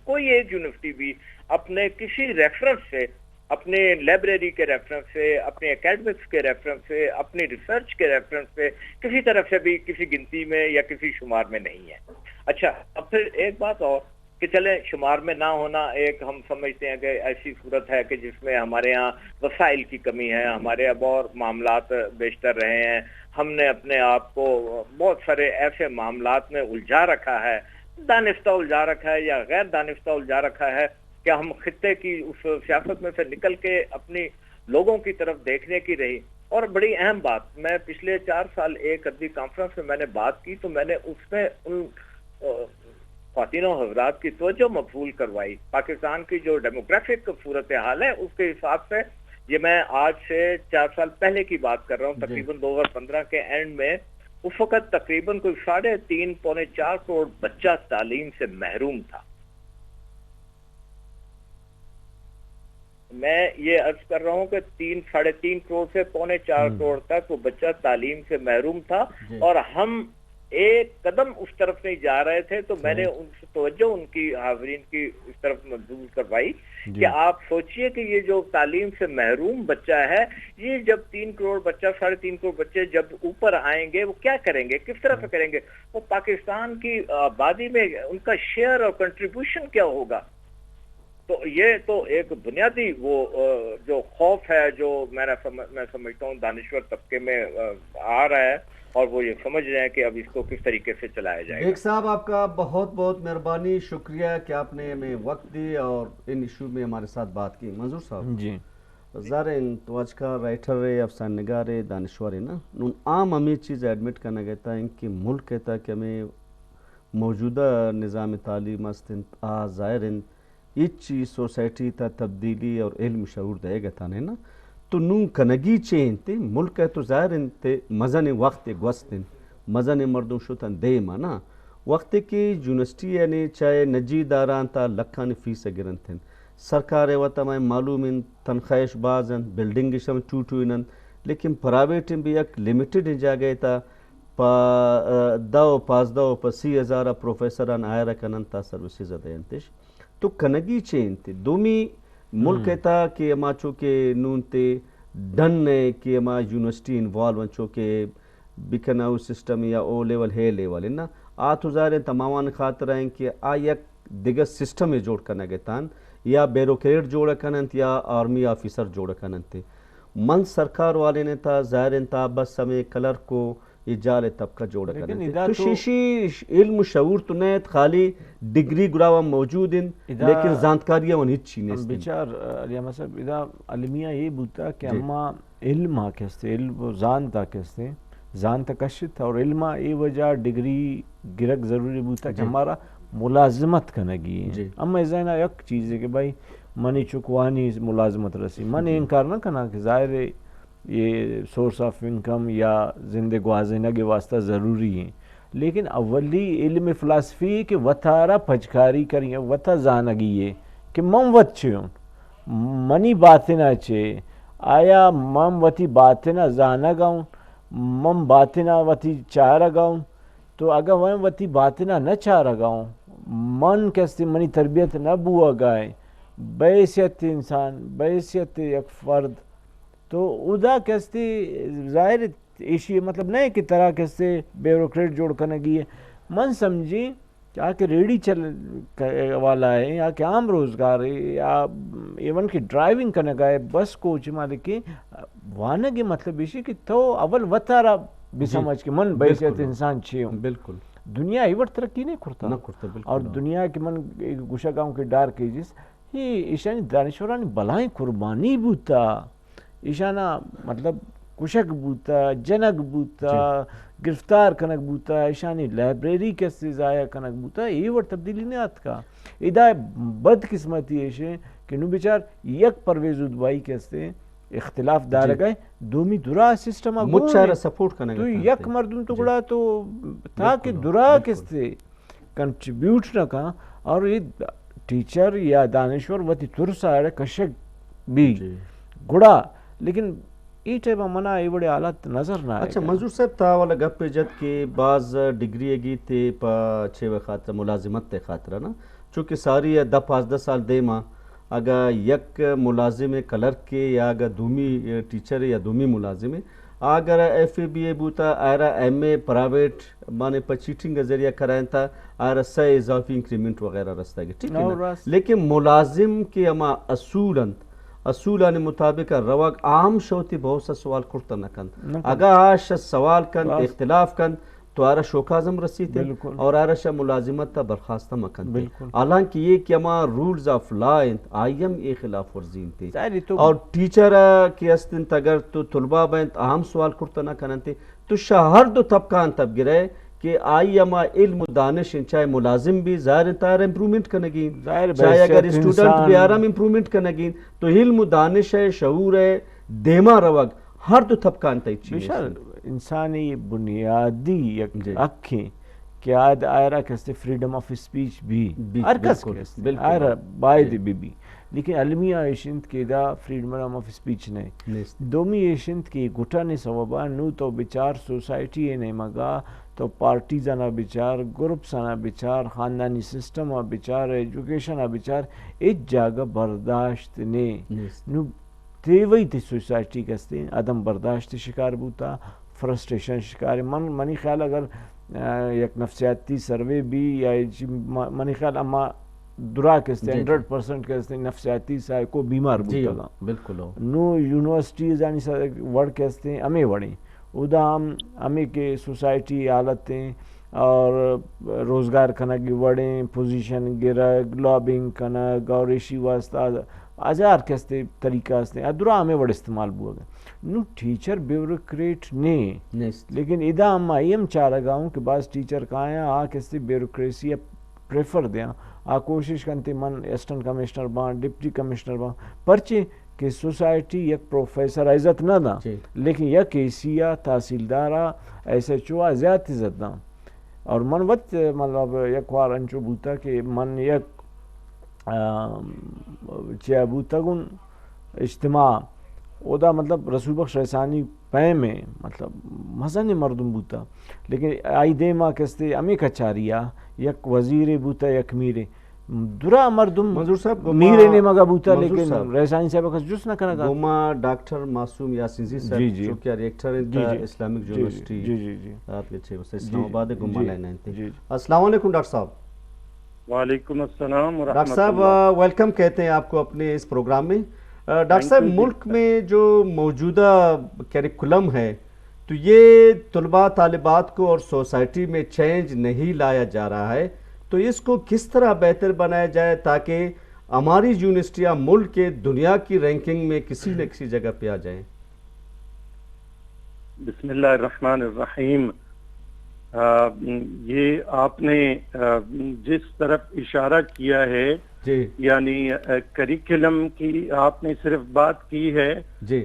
کوئی ایک یونیورسٹی بھی اپنے کسی ریفرنس سے اپنے لائبریری کے ریفرنس سے، اپنے اکیڈمکس کے ریفرنس سے، اپنی ریسرچ کے ریفرنس سے کسی طرف سے بھی کسی گنتی میں یا کسی شمار میں نہیں ہے۔ اچھا، اب پھر ایک بات اور کہ چلیں شمار میں نہ ہونا ایک ہم سمجھتے ہیں کہ ایسی صورت ہے کہ جس میں ہمارے یہاں وسائل کی کمی ہے، ہمارے اب اور معاملات بیشتر رہے ہیں، ہم نے اپنے آپ کو بہت سارے ایسے معاملات میں الجھا رکھا ہے، دانستہ الجھا رکھا ہے یا غیر دانستہ الجھا رکھا ہے کہ ہم خطے کی اس سیاست میں سے نکل کے اپنی لوگوں کی طرف دیکھنے کی رہی۔ اور بڑی اہم بات، میں پچھلے 4 سال ایک ادبی کانفرنس میں نے بات کی تو میں نے اس میں ان خواتین و حضرات کی توجہ مبذول کروائی۔ پاکستان کی جو ڈیموگرافک صورتحال ہے اس کے حساب سے، یہ میں آج سے 4 سال پہلے کی بات کر رہا ہوں، تقریباً 2015 کے اینڈ میں اس وقت تقریباً کوئی 3.5 پونے 4 کروڑ بچہ تعلیم سے محروم تھا۔ میں یہ عرض کر رہا ہوں کہ 3.5 کروڑ سے 3.25 کروڑ تک وہ بچہ تعلیم سے محروم تھا، اور ہم ایک قدم اس طرف نہیں جا رہے تھے۔ تو میں نے ان سے توجہ ان کی حاضرین کی اس طرف مبذول کروائی کہ آپ سوچئے کہ یہ جو تعلیم سے محروم بچہ ہے، یہ جب 3 کروڑ بچہ 3.5 کروڑ بچے جب اوپر آئیں گے وہ کیا کریں گے، کس طرح سے کریں گے، وہ پاکستان کی آبادی میں ان کا شیئر اور کنٹریبیوشن کیا ہوگا۔ تو یہ تو ایک بنیادی وہ جو خوف ہے جو میں سمجھتا ہوں دانشور طبقے میں آ رہا ہے، اور وہ یہ سمجھ رہے ہیں کہ اب اس کو کس طریقے سے چلایا جائے گا۔ ایک صاحب آپ کا بہت بہت مہربانی، شکریہ کہ آپ نے ہمیں وقت دی اور ان ایشو میں ہمارے ساتھ بات کی۔ منظور صاحب جی زارین تو آج کا رائٹر ہے، افسانہ نگار ہے، دانشور ہے نا، عام ہمیں چیز ایڈمٹ کرنا کہتا ہے ان کہ ملک کہتا ہے کہ ہمیں موجودہ نظام تعلیم ظاہر یہ چیز سوسائٹی تا تبدیلی اور علم شعور دے گا تھا نا، تو نون کنگی چین تے ملک ہے تو ظاہر تے مزن وقت گوستن مزن مردوں شتن دے مانا وقت کی یونیورسٹی یعنی چاہے نجی داران تا لکھان فیس گرن تھن سرکار وطا میں معلوم ان تنخواہش بازن بلڈنگ شم ٹوٹو انن، لیکن پرائیویٹ بھی ایک لمیٹڈ جا گئے تا پا 10 پا 30,000 پروفیسران آئے رکنن تا سروسز دینتش تو کنگی چین تے دومی ملک تا کہ اما چوکے نون تے ڈن ہے کہ اما یونیورسٹی انوالو چوکے بکناؤ سسٹم یا او لیول ہے لیول نا آتو ظاہر تمامان خاطر ہیں کہ یک دیگر سسٹم جوڑ کرنا گے تان یا بیروکریٹ جوڑ کننت یا آرمی آفیسر جوڑ کننت من سرکار والے نے تا ظاہر تا بس ہمیں کلر کو اجال طبقہ جوڑ کننت تو شیشی علم شعور تو نیت خالی ڈگری گراوا موجود ہیں لیکن زانتکاریاں ون ہچی نیست بیچار علیہ صاحب ادا علمیہ یہ بوتا کہ اما علم آکستے علم زانتا کستے زانتا کشت اور علم ای وجہ ڈگری گرک ضروری بوتا کہ ہمارا ملازمت کنگی ہے۔ اما ازائنا یک چیز ہے کہ بھائی منی چکوانی ملازمت رسی، من انکار نہ کنا کہ ظاہر ہے یہ سورس آف انکم یا زندگی گوازینہ کے واسطہ ضروری ہیں، لیکن اولی علم فلسفی کہ وطارہ پھجکاری کریں وطا زانگی ہے کہ من وط چھون منی باتنا چھے آیا من وطی باتنا زانا گاؤں من باتنا وطی چارہ گاؤں، تو اگر من وطی باتنا نہ چارہ گاؤں من کہستے منی تربیت نہ بوا گائے بحیثیت انسان بحیثیت یک فرد تو ادا کہستے ظاہر ایشی مطلب نہیں کہ طرح کہستے بیوروکریٹ جوڑ کرنے گی ہے من سمجھی کیا کہ ریڈی چل والا ہے یا کہ عام روزگار ہے یا ایون کہ ڈرائیونگ کرنے گا ہے بس کوچ مالک کی وانا کی مطلب ایشی کہ تو اول وطارہ بھی سمجھ کہ من بحیثیت انسان چھے ہوں بالکل دنیا ایور ترقی نہیں کرتا اور دنیا کی من گوشہ گاؤں کے ڈار کے جس یہ ایشانی دانشورانی بلائیں قربانی بوتا ایشانا مطلب کشک بوتا جنک بوتا گرفتار کنک بوتا ایشانی لائبریری کیسے ضائع کنک بوتا یہ ور تبدیلی نہیں آت کا ادا بد قسمتی ایشے کہ نو بیچار یک پرویز ادوائی کیسے اختلاف دار گئے دومی درا سسٹم مچارہ سپورٹ کرنے تو یک مردم ٹکڑا تو تاکہ درا کیسے کنٹریبیوٹ نہ کہاں اور یہ ٹیچر یا دانشور وطی ترسا ہے کشک بھی گڑا لیکن ای ٹائم منا ای بڑے حالات نظر نہ آئے۔ اچھا منظور صاحب تا والا گپ پہ جد کہ بعض ڈگری اگی تے پا چھے خاطر ملازمت تے خاطرہ نا چونکہ ساری 10-15 سال دے ماں اگر یک ملازم کلرک کے یا اگر دومی ٹیچر یا دومی ملازم اگر ایف اے بی اے بوتا آئرہ ایم اے پرائیویٹ مانے پر چیٹنگ کا ذریعہ کرائیں تھا آئرہ سے اضافی انکریمنٹ وغیرہ رستہ گے ٹھیک ہے نا. لیکن ملازم کے اما اصولان مطابق رواق عام شوتی بہت سا سوال کرتا نہ کن اگر آش سوال کن اختلاف کن تو آرہ شوکازم رسیتے اور آرہ شاہ ملازمت تا برخواستہ مکن تے حالانکہ یہ کہ ہما رولز آف لا آئیم اے خلاف ورزین تے اور ٹیچر کی استن تگر تو طلبہ بینت اہم سوال کرتا نہ کننتے تو شاہ ہر دو طبقان تب گرے کہ آئی اما علم و دانش چاہے ملازم بھی ظاہر تار امپرومنٹ کنگین چاہے اگر اسٹوڈنٹ بھی آرام امپرومنٹ کنگین تو علم و دانش ہے شعور ہے دیما روگ ہر دو طبقان تا چیز انسانی بنیادی یک اکھیں کہ آئرہ کہتے فریڈم آف اسپیچ بھی ارکس کہتے آئرہ باید بھی لیکن علمی ایشنت کے دا فریڈم آف اسپیچ نہیں دومی ایشنت کی گھٹا نے سوابا نو تو بچار سوسائٹی نے مگا تو پارٹیزانا بچار گروپسانا بچار خاندانی سسٹم بچار ایجوکیشن بچار ایک جاگہ برداشت نے نو تیوئی تی سوسائٹی کہتے ہیں عدم برداشت شکار بوتا فرسٹریشن شکار منی خیال اگر یک نفسیاتی سروے بھی یا منی خیال اما درا کہتے ہیں 100% کہتے ہیں نفسیاتی سائے کو بیمار بوتا گا بالکل نو یونیورسٹیز آنی سا ورڈ کہتے ہیں ہمیں وڑیں ادا ہمیں کے سوسائٹی حالتیں اور روزگار کنگ وڑیں پوزیشن گرگ لابنگ کنگ اور ریشی واسطہ ہزار کہتے طریقہ ہستے ادرا ہمیں وڑ استعمال بوا گا نو ٹیچر بیوروکریٹ نے لیکن ادا ہم ایم چارہ گاؤں کہ بعض ٹیچر کہاں ہیں آ کہتے بیوروکریسی پریفر دیں آ کوشش کرتے من اسسٹنٹ کمشنر بان ڈپٹی کمشنر بان پرچے کہ سوسائٹی یک پروفیسر عزت نہ دا لیکن یک ایسیا تحصیلدارہ ایسے چوا زیادہ عزت دا اور من وقت مطلب یک وار انچو بوتا کہ من یک چیا بوتا گن اجتماع او دا مطلب رسول بخش رسانی پے میں مطلب مزن مردم بوتا لیکن آئی دے ماں کستے امی کچاریا یک وزیر بوتا یک میرے درا مردم منظور صاحب میرے نے مگا بوتا لیکن رسانی صاحب کس جس نہ کرنا گا گوما ڈاکٹر معصوم یاسین زی صاحب جو کہ ریکٹر اسلامک یونیورسٹی آپ کے چھے اسے اسلام آباد گوما لینا انتے السلام علیکم ڈاکٹر صاحب. وعلیکم السلام ورحمۃ اللہ. ڈاکٹر صاحب ویلکم کہتے ہیں آپ کو اپنے اس پروگرام میں. ڈاکٹر صاحب ملک میں جو موجودہ کیریکولم ہے تو یہ طلباء طالبات کو اور سوسائٹی میں چینج نہیں لایا جا رہا ہے تو اس کو کس طرح بہتر بنایا جائے تاکہ ہماری یونیورسٹیاں ملک کے دنیا کی رینکنگ میں کسی نہ کسی جگہ پہ آ جائیں؟ بسم اللہ الرحمن الرحیم. یہ آپ نے جس طرف اشارہ کیا ہے یعنی کریکولم کی آپ نے صرف بات کی ہے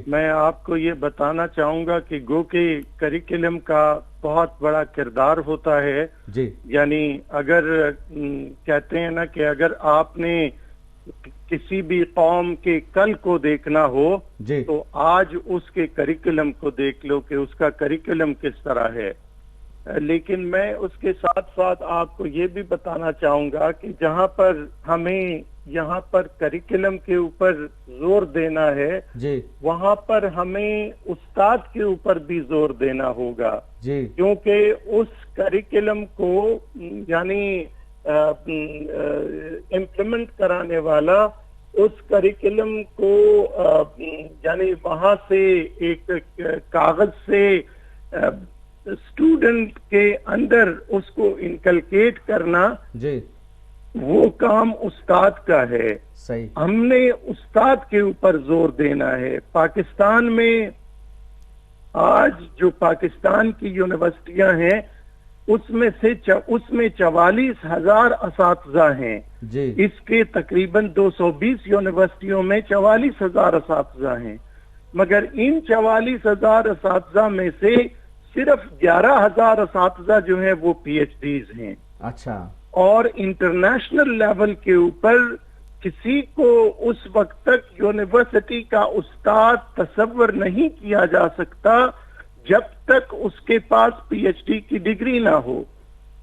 میں آپ کو یہ بتانا چاہوں گا کہ گو کہ کریکولم کا بہت بڑا کردار ہوتا ہے. یعنی اگر کہتے ہیں نا کہ اگر آپ نے کسی بھی قوم کے کل کو دیکھنا ہو تو آج اس کے کریکولم کو دیکھ لو کہ اس کا کریکولم کس طرح ہے. لیکن میں اس کے ساتھ ساتھ آپ کو یہ بھی بتانا چاہوں گا کہ جہاں پر ہمیں یہاں پر کریکولم کے اوپر زور دینا ہے وہاں پر ہمیں استاد کے اوپر بھی زور دینا ہوگا کیونکہ اس کریکولم کو یعنی امپلیمنٹ کرانے والا اس کریکولم کو یعنی وہاں سے ایک کاغذ سے اسٹوڈنٹ کے اندر اس کو انکلکیٹ کرنا وہ کام استاد کا ہے. ہم نے استاد کے اوپر زور دینا ہے. پاکستان میں آج جو پاکستان کی یونیورسٹیاں ہیں اس میں 44,000 اساتذہ ہیں. اس کے تقریباً 220 یونیورسٹیوں میں 44,000 اساتذہ ہیں مگر ان 44,000 اساتذہ میں سے صرف 11,000 اساتذہ جو ہیں وہ پی ایچ ڈیز ہیں. اچھا. اور انٹرنیشنل لیول کے اوپر کسی کو اس وقت تک یونیورسٹی کا استاد تصور نہیں کیا جا سکتا جب تک اس کے پاس پی ایچ ڈی کی ڈگری نہ ہو.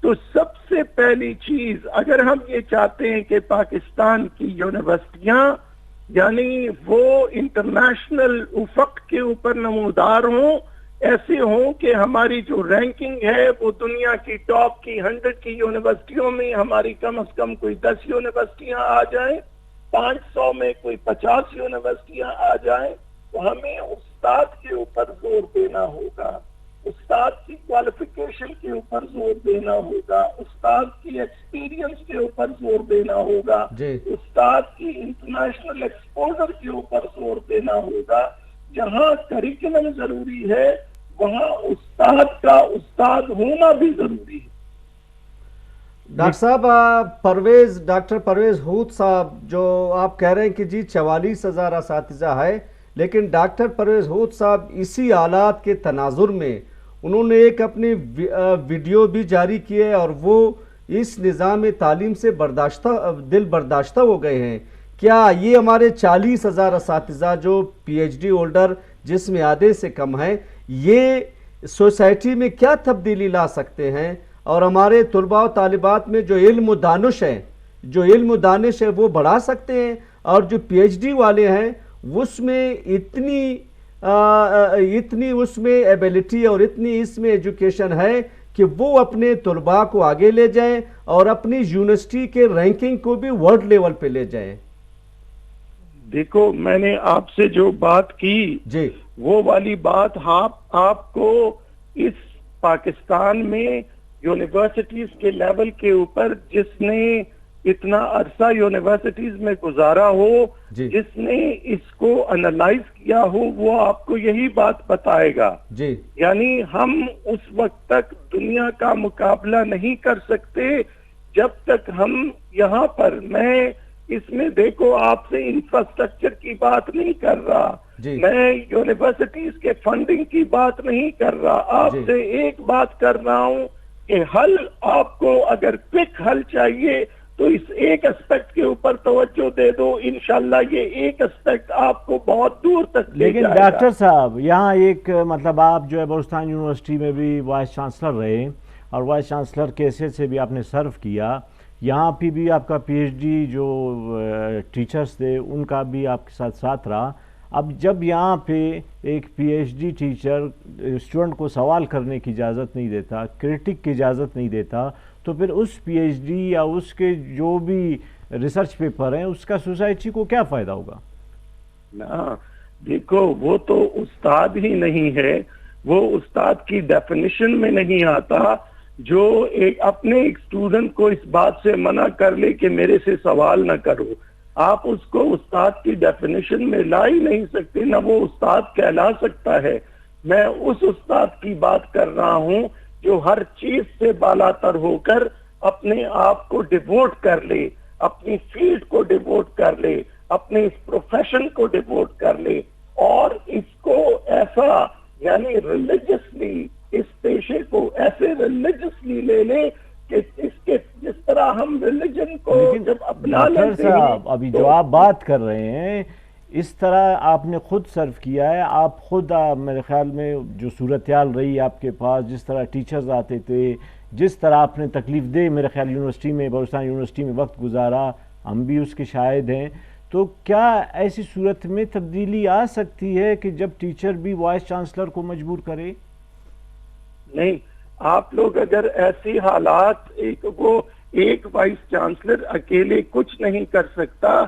تو سب سے پہلی چیز اگر ہم یہ چاہتے ہیں کہ پاکستان کی یونیورسٹیاں یعنی وہ انٹرنیشنل افق کے اوپر نمودار ہوں، ایسے ہوں کہ ہماری جو رینکنگ ہے وہ دنیا کی ٹاپ کی 100 کی یونیورسٹیوں میں ہماری کم از کم کوئی 10 یونیورسٹیاں آ جائیں، 500 میں کوئی 50 یونیورسٹیاں آ جائیں، تو ہمیں استاد کے اوپر زور دینا ہوگا، استاد کی کوالیفیکیشن کے اوپر زور دینا ہوگا، استاد کی ایکسپیرینس کے اوپر زور دینا ہوگا، استاد کی انٹرنیشنل ایکسپوزر کے اوپر زور دینا ہوگا۔ جہاں کریکولم ضروری ہے وہاں استاد کا استاد ہونا بھی ضروری ہے۔ ڈاکٹر صاحب ڈاکٹر پرویز ہوت صاحب، جو آپ کہہ رہے ہیں کہ جی 44,000 اساتذہ ہے، لیکن ڈاکٹر پرویز ہوت صاحب اسی حالات کے تناظر میں انہوں نے ایک اپنی ویڈیو بھی جاری کی ہے، اور وہ اس نظام تعلیم سے دل برداشتہ ہو گئے ہیں۔ کیا یہ ہمارے 40,000 اساتذہ جو پی ایچ ڈی ہولڈر جس میں آدھے سے کم ہیں، یہ سوسائٹی میں کیا تبدیلی لا سکتے ہیں، اور ہمارے طلباء و طالبات میں جو علم و دانش ہے وہ بڑھا سکتے ہیں، اور جو پی ایچ ڈی والے ہیں اس میں اتنی اس میں ایبیلٹی اور اتنی اس میں ایجوکیشن ہے کہ وہ اپنے طلباء کو آگے لے جائیں اور اپنی یونیورسٹی کے رینکنگ کو بھی ورلڈ لیول پہ لے جائیں۔ دیکھو، میں نے آپ سے جو بات کی جی وہ والی بات آپ کو اس پاکستان میں یونیورسٹیز کے لیول کے اوپر جس نے اتنا عرصہ یونیورسٹیز میں گزارا ہو، جس نے اس کو انالائز کیا ہو، وہ آپ کو یہی بات بتائے گا۔ یعنی ہم اس وقت تک دنیا کا مقابلہ نہیں کر سکتے جب تک ہم یہاں پر، میں اس میں دیکھو آپ سے انفراسٹرکچر کی بات نہیں کر رہا، میں یونیورسٹیز کے فنڈنگ کی بات نہیں کر رہا، آپ سے ایک بات کر رہا ہوں کہ حل آپ کو اگر کوئک حل چاہیے تو اس ایک اسپیکٹ کے اوپر توجہ دے دو، انشاءاللہ یہ ایک اسپیکٹ آپ کو بہت دور تک لے جائے گا۔ لیکن ڈاکٹر صاحب، یہاں ایک مطلب آپ جو ہے بلوچستان یونیورسٹی میں بھی وائس چانسلر رہے، اور وائس چانسلر کے حیثیت سے بھی آپ نے سرو کیا، یہاں پہ بھی آپ کا پی ایچ ڈی جو ٹیچرز تھے ان کا بھی آپ کے ساتھ رہا۔ اب جب یہاں پہ ایک P H D teacher student کو سوال کرنے کی اجازت نہیں دیتا، کرٹک کی اجازت نہیں دیتا، تو پھر اس پی ایچ ڈی یا اس کے جو بھی ریسرچ پیپر ہیں اس کا سوسائٹی کو کیا فائدہ ہوگا؟ دیکھو، وہ تو استاد ہی نہیں ہے، وہ استاد کی ڈیفینیشن میں نہیں آتا جو اپنے ایک اسٹوڈنٹ کو اس بات سے منع کر لے کہ میرے سے سوال نہ کرو۔ آپ اس کو استاد کی ڈیفینیشن میں لا ہی نہیں سکتے، نہ وہ استاد کہلا سکتا ہے۔ میں اس استاد کی بات کر رہا ہوں جو ہر چیز سے بالاتر ہو کر اپنے آپ کو ڈیووٹ کر لے، اپنی فیلڈ کو ڈیووٹ کر لے، اپنے اس پروفیشن کو ڈیووٹ کر لے، اور اس کو ایسا یعنی ریلیجسلی، اس پیشے کو ایسے ریلیجسلی لے لے کہ جس طرح ہم ریلیجن کو جب اپنا لیتے ہیں۔ صاحب، ابھی جو آپ بات کر رہے ہیں اس طرح آپ نے خود سرو کیا ہے، آپ خود میرے خیال میں جو صورتحال رہی آپ کے پاس، جس طرح ٹیچرز آتے تھے، جس طرح آپ نے تکلیف دہ میرے خیال یونیورسٹی میں، بلوچستان یونیورسٹی میں وقت گزارا، ہم بھی اس کے شاہد ہیں، تو کیا ایسی صورت میں تبدیلی آ سکتی ہے کہ جب ٹیچر بھی وائس چانسلر کو مجبور کرے؟ نہیں، آپ لوگ اگر ایسی حالات، ایک وائس چانسلر اکیلے کچھ نہیں کر سکتا،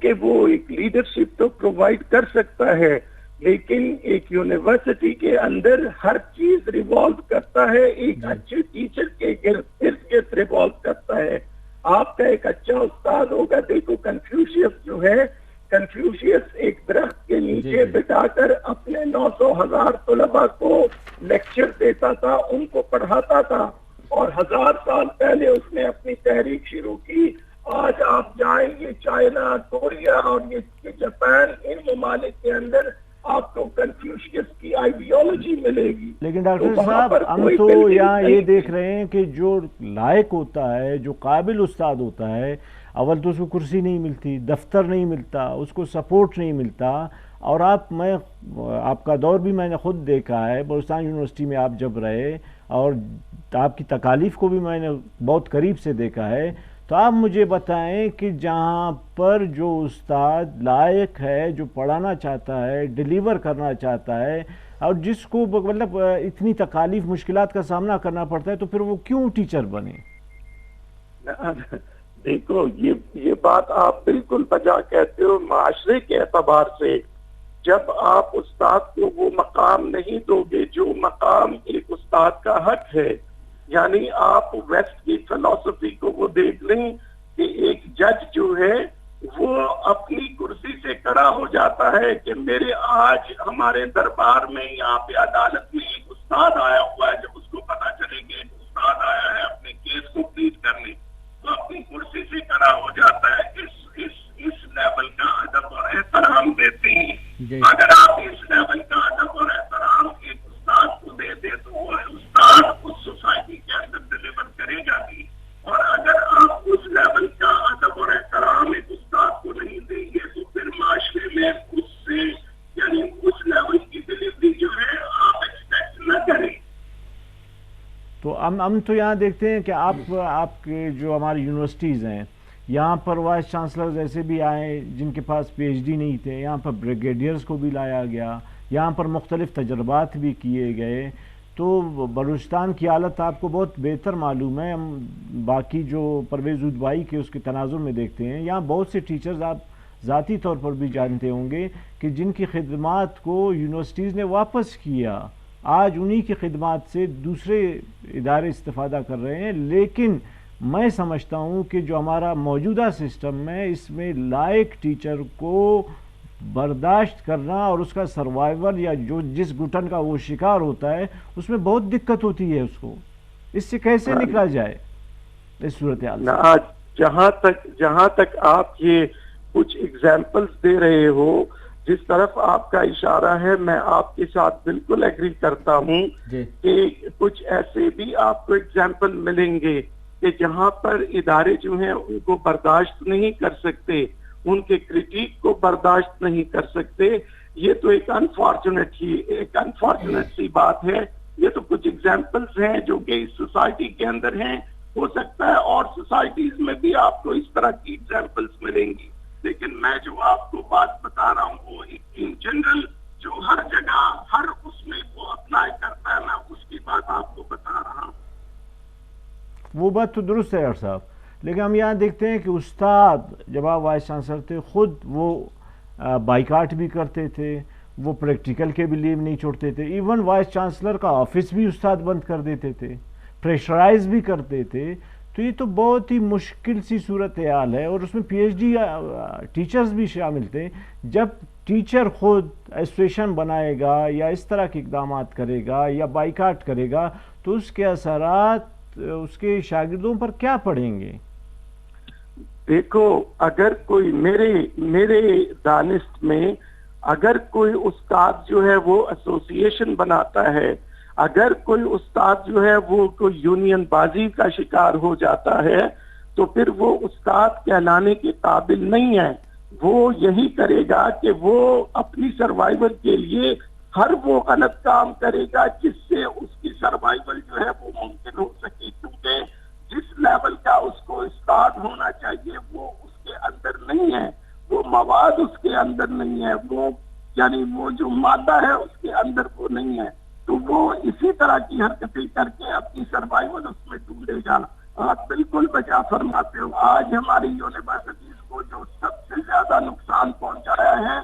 کہ وہ ایک لیڈرشپ تو پرووائڈ کر سکتا ہے، لیکن ایک یونیورسٹی کے اندر ہر چیز ریوالو کرتا ہے، ایک اچھے ٹیچر کے گرد ریوالو کرتا ہے۔ آپ کا ایک اچھا استاد ہوگا، دیکھو کنفیوشیس جو ہے، کنفیوشیس ایک درخت کے نیچے بٹھا کر اپنے 900,000 طلباء کو لیکچر دیتا تھا، ان کو پڑھاتا تھا، اور 1000 سال پہلے اس نے اپنی تحریک شروع کی۔ آج آپ جائیں گے چائنا، کوریا اور یہ جاپان، ان ممالک کے اندر آپ کو کنفیوشیس کی آئیڈیالوجی ملے گی۔ لیکن ڈاکٹر صاحب، ہم تو یہاں یہ دیکھ رہے ہیں کہ جو لائق ہوتا ہے، جو قابل استاد ہوتا ہے، اول تو اس کو کرسی نہیں ملتی، دفتر نہیں ملتا، اس کو سپورٹ نہیں ملتا، اور آپ کا دور بھی میں نے خود دیکھا ہے، بلوچستان یونیورسٹی میں آپ جب رہے، اور آپ کی تکالیف کو بھی میں نے بہت قریب سے دیکھا ہے، تو آپ مجھے بتائیں کہ جہاں پر جو استاد لائق ہے، جو پڑھانا چاہتا ہے، ڈیلیور کرنا چاہتا ہے، اور جس کو مطلب اتنی تکالیف مشکلات کا سامنا کرنا پڑتا ہے، تو پھر وہ کیوں ٹیچر بنے؟ دیکھو یہ بات آپ بالکل بجا کہتے ہو. معاشرے کے اعتبار سے جب آپ استاد کو وہ مقام نہیں دو گے جو مقام ایک استاد کا حق ہے، یعنی آپ ویسٹ کی فلسفی کو وہ دیکھ لیں کہ ایک جج جو ہے وہ اپنی کرسی سے کھڑا ہو جاتا ہے کہ میرے آج ہمارے دربار میں یہاں پہ عدالت میں ایک استاد آیا ہوا ہے، جب اس کو پتا چلے کہ ایک استاد آیا ہے اپنے کیس کو پلیٹ کرنے، تو اپنی کرسی سے کھڑا ہو جاتا ہے. اس لیول کا ادب اور احترام دیتے ہیں. اگر آپ اس لیول کا ادب اور احترام ایک استاد کو دے دے تو وہ استاد اس سوسائٹی کے اندر ڈلیور کرے گا بھی. اور اگر آپ اس لیول کا ادب اور احترام ایک استاد کو نہیں دیں گے تو پھر معاشرے میں اس سے یعنی اس لیول کی ڈلیوری جو ہے آپ ایکسپیکٹ نہ کریں. تو ہم تو یہاں دیکھتے ہیں کہ آپ کے جو ہماری یونیورسٹیز ہیں، یہاں پر وائس چانسلرز ایسے بھی آئے جن کے پاس پی ایچ ڈی نہیں تھے، یہاں پر بریگیڈیئرز کو بھی لایا گیا، یہاں پر مختلف تجربات بھی کیے گئے. تو بلوچستان کی حالت آپ کو بہت بہتر معلوم ہے. ہم باقی جو پرویز ادوائی کے اس کے تناظر میں دیکھتے ہیں، یہاں بہت سے ٹیچرز آپ ذاتی طور پر بھی جانتے ہوں گے کہ جن کی خدمات کو یونیورسٹیز نے واپس کیا، آج انہی کی خدمات سے دوسرے ادارے استفادہ کر رہے ہیں. لیکن میں سمجھتا ہوں کہ جو ہمارا موجودہ سسٹم ہے، اس میں لائق ٹیچر کو برداشت کرنا اور اس کا سروائیول یا جو جس گھٹن کا وہ شکار ہوتا ہے اس میں بہت دقت ہوتی ہے. اس کو اس سے کیسے نکلا جائے اس صورتحال سے؟ جہاں تک آپ یہ کچھ ایگزامپلز دے رہے ہو، جس طرف آپ کا اشارہ ہے، میں آپ کے ساتھ بالکل ایگری کرتا ہوں کہ کچھ ایسے بھی آپ کو ایگزامپل ملیں گے کہ جہاں پر ادارے جو ہیں ان کو برداشت نہیں کر سکتے، ان کے کرٹیک کو برداشت نہیں کر سکتے. یہ تو ایک انفارچونیٹ سی بات ہے. یہ تو کچھ ایگزامپلز ہیں جو کہ اس سوسائٹی کے اندر ہیں. ہو سکتا ہے اور سوسائٹیز میں بھی آپ کو اس طرح کی ایگزامپلز ملیں گی، لیکن میں جو آپ کو بات بتا رہا ہوں وہ ان جنرل جو ہر جگہ ہر اس میں وہ اپلائی کرتا ہے، میں اس کی بات آپ کو بتا رہا ہوں. وہ بات تو درست ہے ڈاکٹر صاحب، لیکن ہم یہاں دیکھتے ہیں کہ استاد جب آپ وائس چانسلر تھے خود وہ بائیکاٹ بھی کرتے تھے، وہ پریکٹیکل کے بھی لیو نہیں چھوڑتے تھے، ایون وائس چانسلر کا آفس بھی استاد بند کر دیتے تھے، پریشرائز بھی کرتے تھے. تو یہ تو بہت ہی مشکل سی صورتحال ہے، اور اس میں پی ایچ ڈی ٹیچرز بھی شامل تھے. جب ٹیچر خود ایسوسیشن بنائے گا یا اس طرح کے اقدامات کرے گا یا بائیکاٹ کرے گا تو اس کے اثرات اس کے شاگردوں پر کیا پڑیں گے؟ دیکھو، اگر کوئی میرے دانست میں اگر کوئی استاد جو ہے وہ ایسوسیشن بناتا ہے، اگر کوئی استاد جو ہے وہ کوئی یونین بازی کا شکار ہو جاتا ہے تو پھر وہ استاد کہلانے کے قابل نہیں ہے. وہ یہی کرے گا کہ وہ اپنی سروائیول کے لیے ہر وہ غلط کام کرے گا جس سے اس کی سروائیول جو ہے وہ ممکن ہو سکے، کیونکہ جس لیول کا اس کو استاد ہونا چاہیے وہ اس کے اندر نہیں ہے، وہ مواد اس کے اندر نہیں ہے، وہ یعنی وہ جو مادہ ہے اس کے اندر وہ نہیں ہے. تو وہ اسی طرح کی حرکتیں کر کے اپنی سروائیول اس میں ڈھونڈے گا. آپ بالکل بجا فرماتے ہو. آج ہماری یونیورسٹیز کو جو سب سے زیادہ نقصان پہنچایا ہے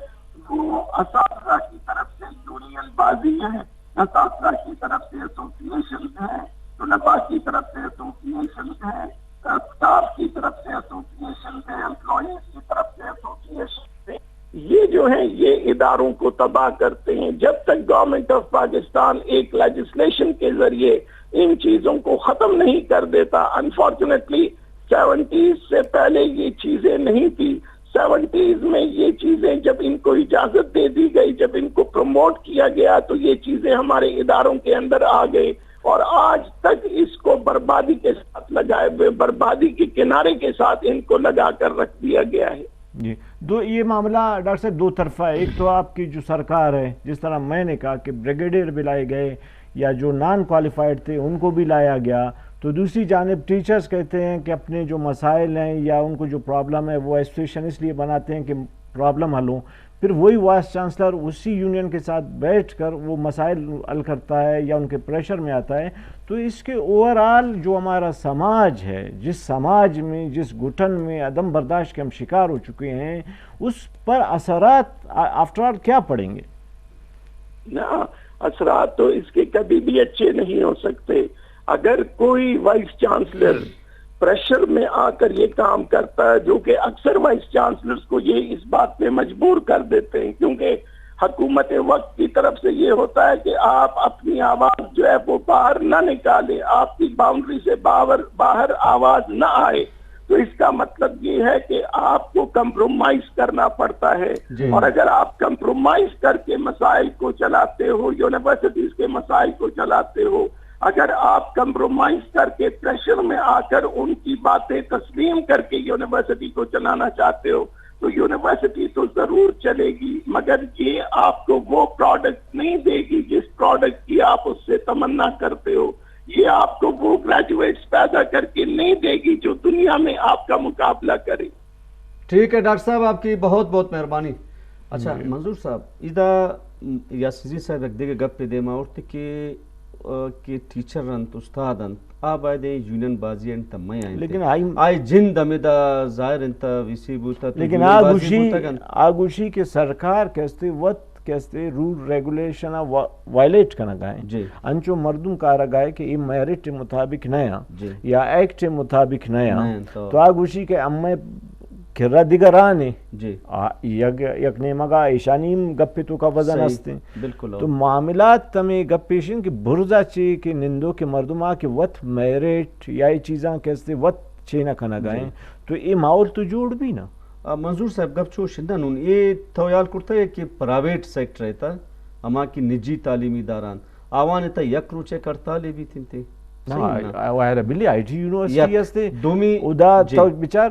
وہ اساتذہ کی طرف سے یونین بازی ہے، اساتذہ کی طرف سے ایسوسیشن ہے، طلباء کی طرف سے ایسوسیشن ہے، اسٹاف کی طرف سے ایسوسیشن ہے، امپلائیز کی طرف سے ایسوسیشن ہے. یہ جو ہے یہ اداروں کو تباہ کرتے ہیں. جب تک گورنمنٹ آف پاکستان ایک لیجسلیشن کے ذریعے ان چیزوں کو ختم نہیں کر دیتا، انفارچونیٹلی 70s سے پہلے یہ چیزیں نہیں تھی. 70s میں یہ چیزیں جب ان کو اجازت دے دی گئی، جب ان کو پروموٹ کیا گیا تو یہ چیزیں ہمارے اداروں کے اندر آ گئے، اور آج تک اس کو بربادی کے ساتھ لگائے ہوئے، بربادی کے کنارے کے ساتھ ان کو لگا کر رکھ دیا گیا ہے. جی، یہ معاملہ ڈاکٹر صاحب دو طرفہ ہے. ایک تو آپ کی جو سرکار ہے، جس طرح میں نے کہا کہ بریگیڈیئر بھی لائے گئے یا جو نان کوالیفائڈ تھے ان کو بھی لایا گیا، تو تو دوسری جانب ٹیچرز کہتے ہیں کہ اپنے جو مسائل ہیں یا ان کو جو پرابلم ہے وہ ایسوسیشن اس لیے بناتے ہیں کہ پرابلم حل ہوں، پھر وہی وائس چانسلر اسی یونین کے ساتھ بیٹھ کر وہ مسائل حل کرتا ہے یا ان کے پریشر میں آتا ہے. تو اس کے اوورآل جو ہمارا سماج ہے، جس سماج میں جس گھٹن میں عدم برداشت کے ہم شکار ہو چکے ہیں، اس پر اثرات آفٹر آل کیا پڑیں گے؟ نا اثرات تو اس کے کبھی بھی اچھے نہیں ہو سکتے. اگر کوئی وائس چانسلر پریشر میں آ کر یہ کام کرتا ہے، جو کہ اکثر وائس چانسلرز کو یہ اس بات پہ مجبور کر دیتے ہیں، کیونکہ حکومت وقت کی طرف سے یہ ہوتا ہے کہ آپ اپنی آواز جو ہے وہ باہر نہ نکالیں، آپ کی باؤنڈری سے باہر آواز نہ آئے، تو اس کا مطلب یہ ہے کہ آپ کو کمپرومائز کرنا پڑتا ہے. اور اگر آپ کمپرومائز کر کے مسائل کو چلاتے ہو، یونیورسٹیز کے مسائل کو چلاتے ہو، اگر آپ کمپرومائز کر کے پریشر میں آ کر ان کی باتیں تسلیم کر کے یونیورسٹی کو چلانا چاہتے ہو، تو یونیورسٹی تو ضرور چلے گی، مگر یہ آپ کو وہ پروڈکٹ نہیں دے گی جس پروڈکٹ کی آپ اس سے تمنا کرتے ہو. یہ آپ کو وہ گریجویٹس پیدا کر کے نہیں دے گی جو دنیا میں آپ کا مقابلہ کرے. ٹھیک ہے ڈاکٹر صاحب، آپ کی بہت بہت مہربانی. اچھا منظور صاحب، ادا یا سزی صاحب ایک دیگه گپ پہ دیما اورتی کہ ٹیچر انت استاد انت آباد یونین بازی انت میں آئیں، لیکن آئی جن دمیدہ ظاہر انت ویسی بوتا، لیکن آگوشی کے سرکار کہستے وقت کہستے رول ریگولیشن وائلیٹ کرنا گائیں انچو مردم کارا گائے کہ یہ میرٹ مطابق نیا یا ایکٹ مطابق نیا، تو آگوشی کے امیں کھرہ دیگرانے یک نیمگا ایشانیم گپی تو کا وزن ہستے. تو معاملات تمہیں گپیشن کہ برزا چی کہ نندو کے مردمہ کے وط میرٹ یا یہ چیزاں کہستے وط چینا کنا گائیں، تو یہ ماحول تو جوڑ بھی نا. منظور صاحب گپ چھو شدہ نون یہ تویال کرتا ہے کہ پرائیویٹ سیکٹر رہتا اما کی نجی تعلیمی داران آوان تا یک روچے کرتا لے بھی تھنتے آئرہ بلی آئی ٹی یونیورسٹی ہستے ادا تو بچار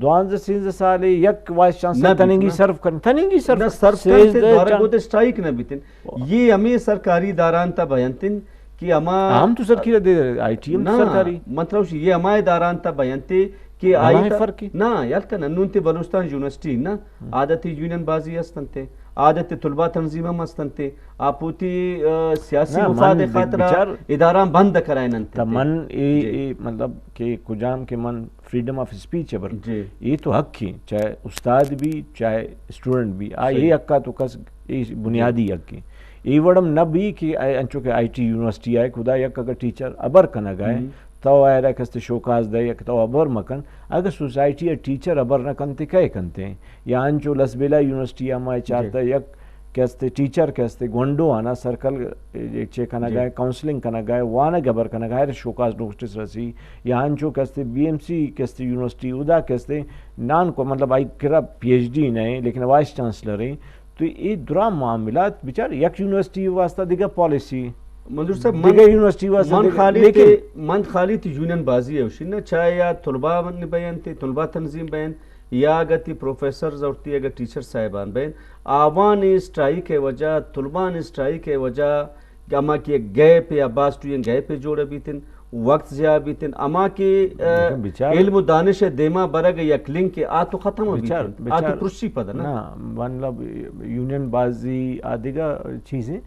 12 سال یک وائس چانسلر تننگی صرف کرن تننگی صرف دوارا گوتے سٹرائک نہ بیتن. یہ ہمیں سرکاری داران تا بیانتن کہ ہم تو سرکاری دے آئی ٹی ایم سرکاری مطلب یہ ہمیں داران تا بیانتے کہ آئی فرق نا یال کنا نونتے بلوچستان یونیورسٹی نا عادتی یونین بازی ہستنتے، عادت طلبہ تنظیم ہم ہستنتے، آپوتی سیاسی مفاد خاطرہ ادارہ بند کرائیں ننتے. من مطلب کہ کجام کے من فریڈم آف اسپیچ ہے بر یہ تو حق کی، چاہے استاد بھی چاہے اسٹوڈنٹ بھی یہ حق کا تو کس بنیادی حق کی. یہ وڑم نہ بھی کہ انچو کہ آئی ٹی یونیورسٹی آئے خدا یک اگر ٹیچر ابر کنا گئے تو آئے رہا کستے شوکاز دے یک تو ابر مکن، اگر سوسائٹی یا ٹیچر ابر نہ کنتے کئے کنتے ہیں. یا انچو لسبیلا یونیورسٹی ہمارے چاہتا ہے یک کہستے ٹیچر کہستے گونڈو آنا سرکل چے کنا گئے کاؤنسلنگ کنا گئے وانا گبر کنا گئے شوکاز نوٹس رسی. یا انچو کہستے بی ایم سی کہستے یونیورسٹی ادا کہستے نان کو مطلب آئی کرا پی ایچ ڈی نہیں لیکن وائس چانسلر ہیں. تو یہ درا معاملات بچار یک یونیورسٹی واسطہ دیگا پالیسی منظور صاحب دیگا یونیورسٹی واسطہ من خالی تی یونین بازی ہے وشی نا، چاہے یا طلبہ بیانتے طلبہ تنظیم بیان یا اگر تی پروفیسرز اور تی اگر ٹیچر صاحبان بیان آوان اسٹرائک کے وجہ طلبان اسٹرائک کے وجہ اما کی گیپ یا باس ٹو یہ گیپ جوڑے بیتن وقت زیادہ بیتن اما کی علم و دانش دیما برگ یک لنک کے آتو ختم ہو بیتن آتو پرسی پدر نا مطلب یونین بازی آدھگا چیزیں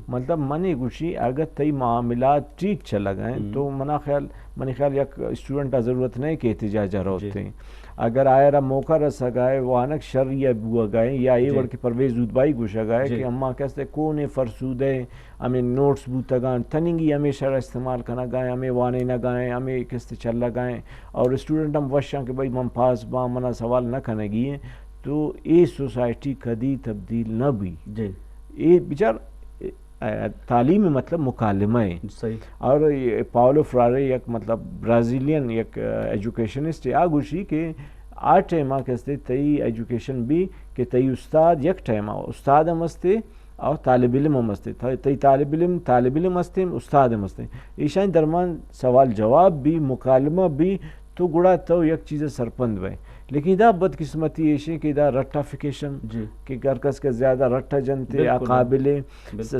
مطلب منی گوشی اگر تی معاملات ٹھیک چلا گئیں تو منی خیال یک اسٹوڈنٹ ضرورت نہیں کہ احتجاج رہا ہوتے ہیں. اگر آئے رہا موقع رسا گائے وانک شرعیہ بوا گئے یا یہ وڑ کے پرویز دودبائی گوشا گئے کہ اما کہستے کونے فرسود ہے ہمیں نوٹس بوتا گائیں تننگی ہمیں شرع استعمال کرنا گائیں ہمیں وانے نہ گائیں ہمیں کہستے چلا گائیں اور اسٹوڈنٹ ہم وشاں کہ بھائی من پاس با منا سوال نہ کرنے گی ہیں. تو یہ سوسائٹی کدی تبدیل نہ بھی یہ بچار تعلیم مطلب مکالمہ ہے. اور پاولو فرارے یک مطلب برازیلین یک ایجوکیشنسٹ ہے آگوشی کہ آٹھ ٹیمہ کہستے تی ایجوکیشن بھی کہ تی استاد یک ٹیمہ استاد ہم ہستے اور طالب علم ہم ہستے تی طالب علم ہستے استاد ہم ہستے. ایشان درمان سوال جواب بھی مکالمہ بھی تو گڑا تو یک چیز سرپند بھائی. لیکن دا بدقسمتی ایشی کہ دا رٹافیکیشن کہ گرکس کے زیادہ رٹا جنتے قابل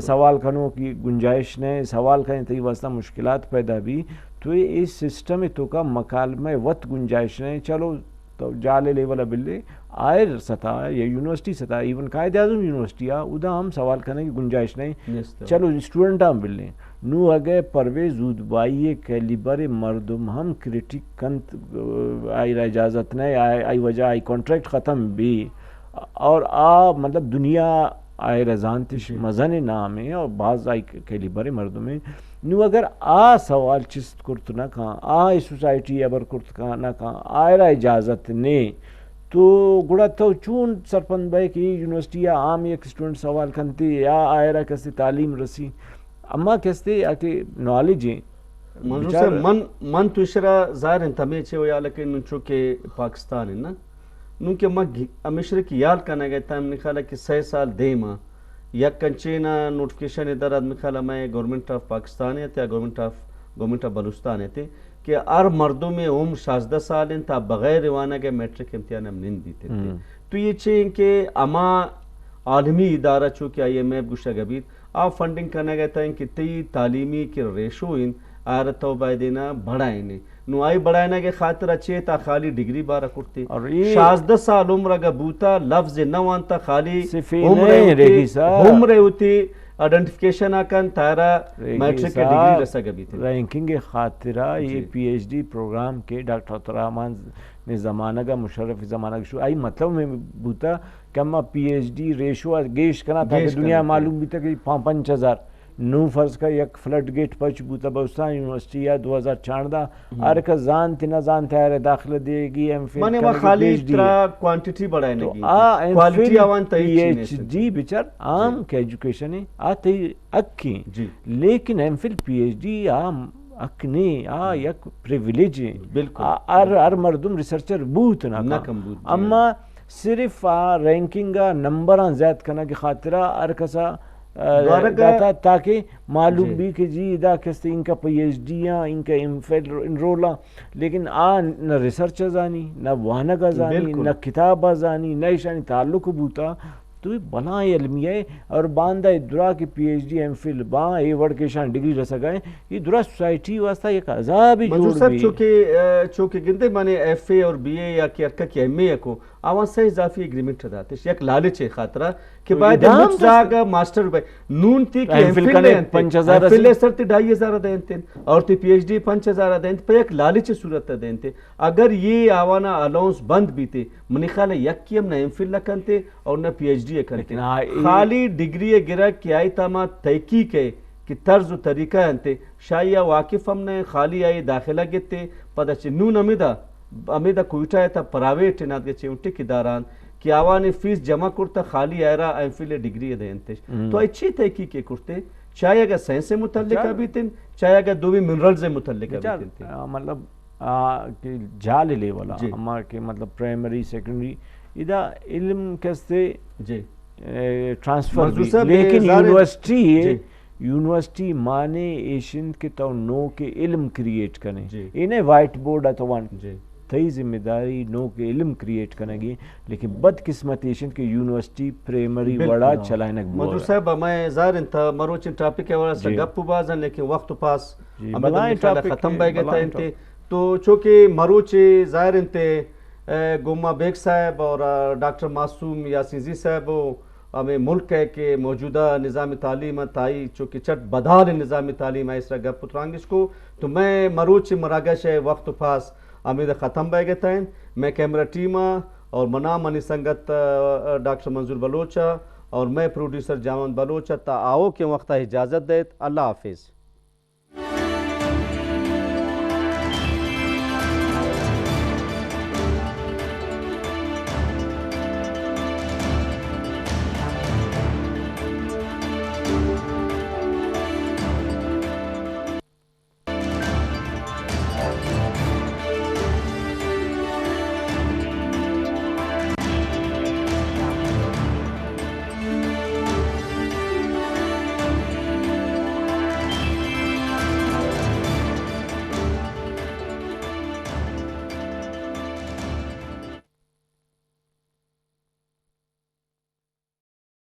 سوال کرنوں کی گنجائش نہیں سوال کریں تو یہ واسطہ مشکلات پیدا بھی. تو یہ سسٹم تو کا مکالمہ وقت گنجائش نہیں چلو تو جالے لیول بلے آئر سطح یا یونیورسٹی سطح ایون قائد اعظم یونیورسٹی ادا ہم سوال کرنے کی گنجائش نہیں چلو اسٹوڈنٹ ہم بلے نو اگے پرویز ودبائی کیلیبر مردم ہم کریٹک کنت آئی را اجازت نہیں آئی وجہ آئی کانٹریکٹ ختم بھی اور مطلب دنیا آئے رضانتش مزن نام ہے اور بعض آئی کیلیبر مردم ہے نو اگر سوال چست کرت نہ کہاں سوسائٹی ابر کرت نہ کہاں آئرا اجازت نے تو گڑا تو چون سرپند بھائی کہ یونیورسٹی یا عام ایک اسٹوڈنٹ سوال کنتے یا آئرا کسی تعلیم رسی اما کستے یا کہ نالج ہیں من تو اشرا ظاہر انتہمی چھے ہویا لیکن ننچو کہ پاکستان ہے نا نون کہ مشرق کی یاد کرنا گئے تھا ہم نے خیال ہے کہ 6 سال دے ماں یا کنچینا نوٹیفیکیشن ادھر آدمی خیال ہے میں گورنمنٹ آف پاکستان ہے یا گورنمنٹ آف بلوچستان ہے تھے کہ ہر مردوں میں عمر 16 سال ہیں تا بغیر روانہ کے میٹرک امتحان ہم نہیں دیتے تھے تو یہ چاہیے کہ اما عالمی ادارہ چونکہ آئی ایم ایف گشہ گبیر آپ فنڈنگ کرنا گئے تھا کہ تی تعلیمی کے ریشو ان آرتو بائی دینا بڑھائیں نے نو آئی بڑھائنا کے خاطر اچھے تا خالی ڈگری بارہ کرتے 16 سال عمر اگا بوتا لفظ نوان تا خالی عمر ہوتی آئیڈنٹیفیکیشن آکن تارا میٹرک کے ڈگری رسا گبی تھے رینکنگ خاطرہ یہ پی ایچ ڈی پروگرام کے ڈاکٹر عبدالرحمن نے زمانہ کا مشرف زمانہ کا شو آئی مطلب میں بوتا کہ ہم پی ایچ ڈی ریشو گیش کرنا تھا کہ دنیا معلوم بھی تھا کہ 5,000 نو فرض کا یک فلڈ گیٹ پچ بوتا بلوچستان یونیورسٹی یا 2014 ہر کا زان تھی نہ زان تھا داخلہ دے گی ایم فل مانے وہ خالی اترا کوانٹیٹی بڑھائے نگی کوالٹی آوان پی ایچ ڈی بچار عام کے ایجوکیشن ہے آتی اکی لیکن M Phil P H D عام اکنے یک پریویلیج ہے ہر مردم ریسرچر بوت نہ اما صرف رینکنگا نمبران زیاد کرنا کی خاطرہ ہر کسا تاکہ معلوم بھی کہ جی ادا کستے ان کا پی ایچ ڈی ان کا انرولا لیکن نہ ریسرچ زانی نہ وانگا زانی نہ کتاب زانی نہ ایشانی تعلق بوتا تو یہ بنا علمیہ ہے اور باندھا درا کی P H D M Phil باں اے ورڈ کے شان ڈگری رسا گئے یہ درا سوسائٹی واسطہ ایک عذاب جوڑ بھی چونکہ گنتے مانے ایف اے اور بی اے یا کی ارکا کی ایم اے کو آوان سے اضافی اگریمنٹ داتے ہیں یک لالچ ہے خاطرہ کہ باید مجزاگا ماسٹر روپے نون تھی کہ ایم فل لے سر تی 2,500 دینتے اور تی پی ایچ ڈی 5,000 دینتے پر یک لالچ صورت دینتے اگر یہ آوانا الاؤنس بند بھی تھے منی خیال ہے یک کی ہم نہ ایم فل لکنتے اور نہ پی ایچ ڈی کرتے خالی ڈگری گرہ کی آئی تاما تحقیق ہے کہ طرز و طریقہ انتے شاید واقف ہم نے خالی آئی داخلہ گتے پتہ چھے نون امیدہ کوئٹہ ہے تا پراویٹ نات کے چھے کی داران کہ آوانی فیس جمع کرتا خالی آئرہ ایم فل ڈگری دے انتش تو اچھی تحقیق کرتے چاہے اگر سائنس سے متعلقہ بھی تن چاہے اگر دوی منرل سے متعلقہ بھی تن مطلب جال لے والا ہما کہ مطلب پرائمری سیکنڈری ادھا علم کستے ٹرانسفر بھی لیکن یونیورسٹی مانے ایشین کے تو نو کے علم کریٹ کریں انہیں وائٹ بورڈ ہے تو وان تھی ذمہ داری نو کے علم کریٹ کریں گی لیکن بد قسمت ایشین کے یونیورسٹی پریمری وڑا چلائنک بورا مدر صاحب میں ظاہر انتا مروچن ٹاپک ہے وڑا سے گپ بازن لیکن وقت پاس ختم بھائی گئے تھا انتے تو چونکہ مروچ ظاہر انتے گوما بیگ صاحب اور ڈاکٹر معصوم یاسین صاحب ہمیں ملک ہے کہ موجودہ نظام تعلیم تائی چونکہ چٹ بدال نظام تعلیم ہے اس طرح گپ پترانگش کو تو میں مروچ مراگش ہے وقت پاس امید ختم بہ گئے تھے میں کیمرہ ٹیمہ اور منا منی سنگت ڈاکٹر منظور بلوچہ اور میں پروڈیوسر جامن بلوچہ تا آؤ کے وقت اجازت دیت اللہ حافظ.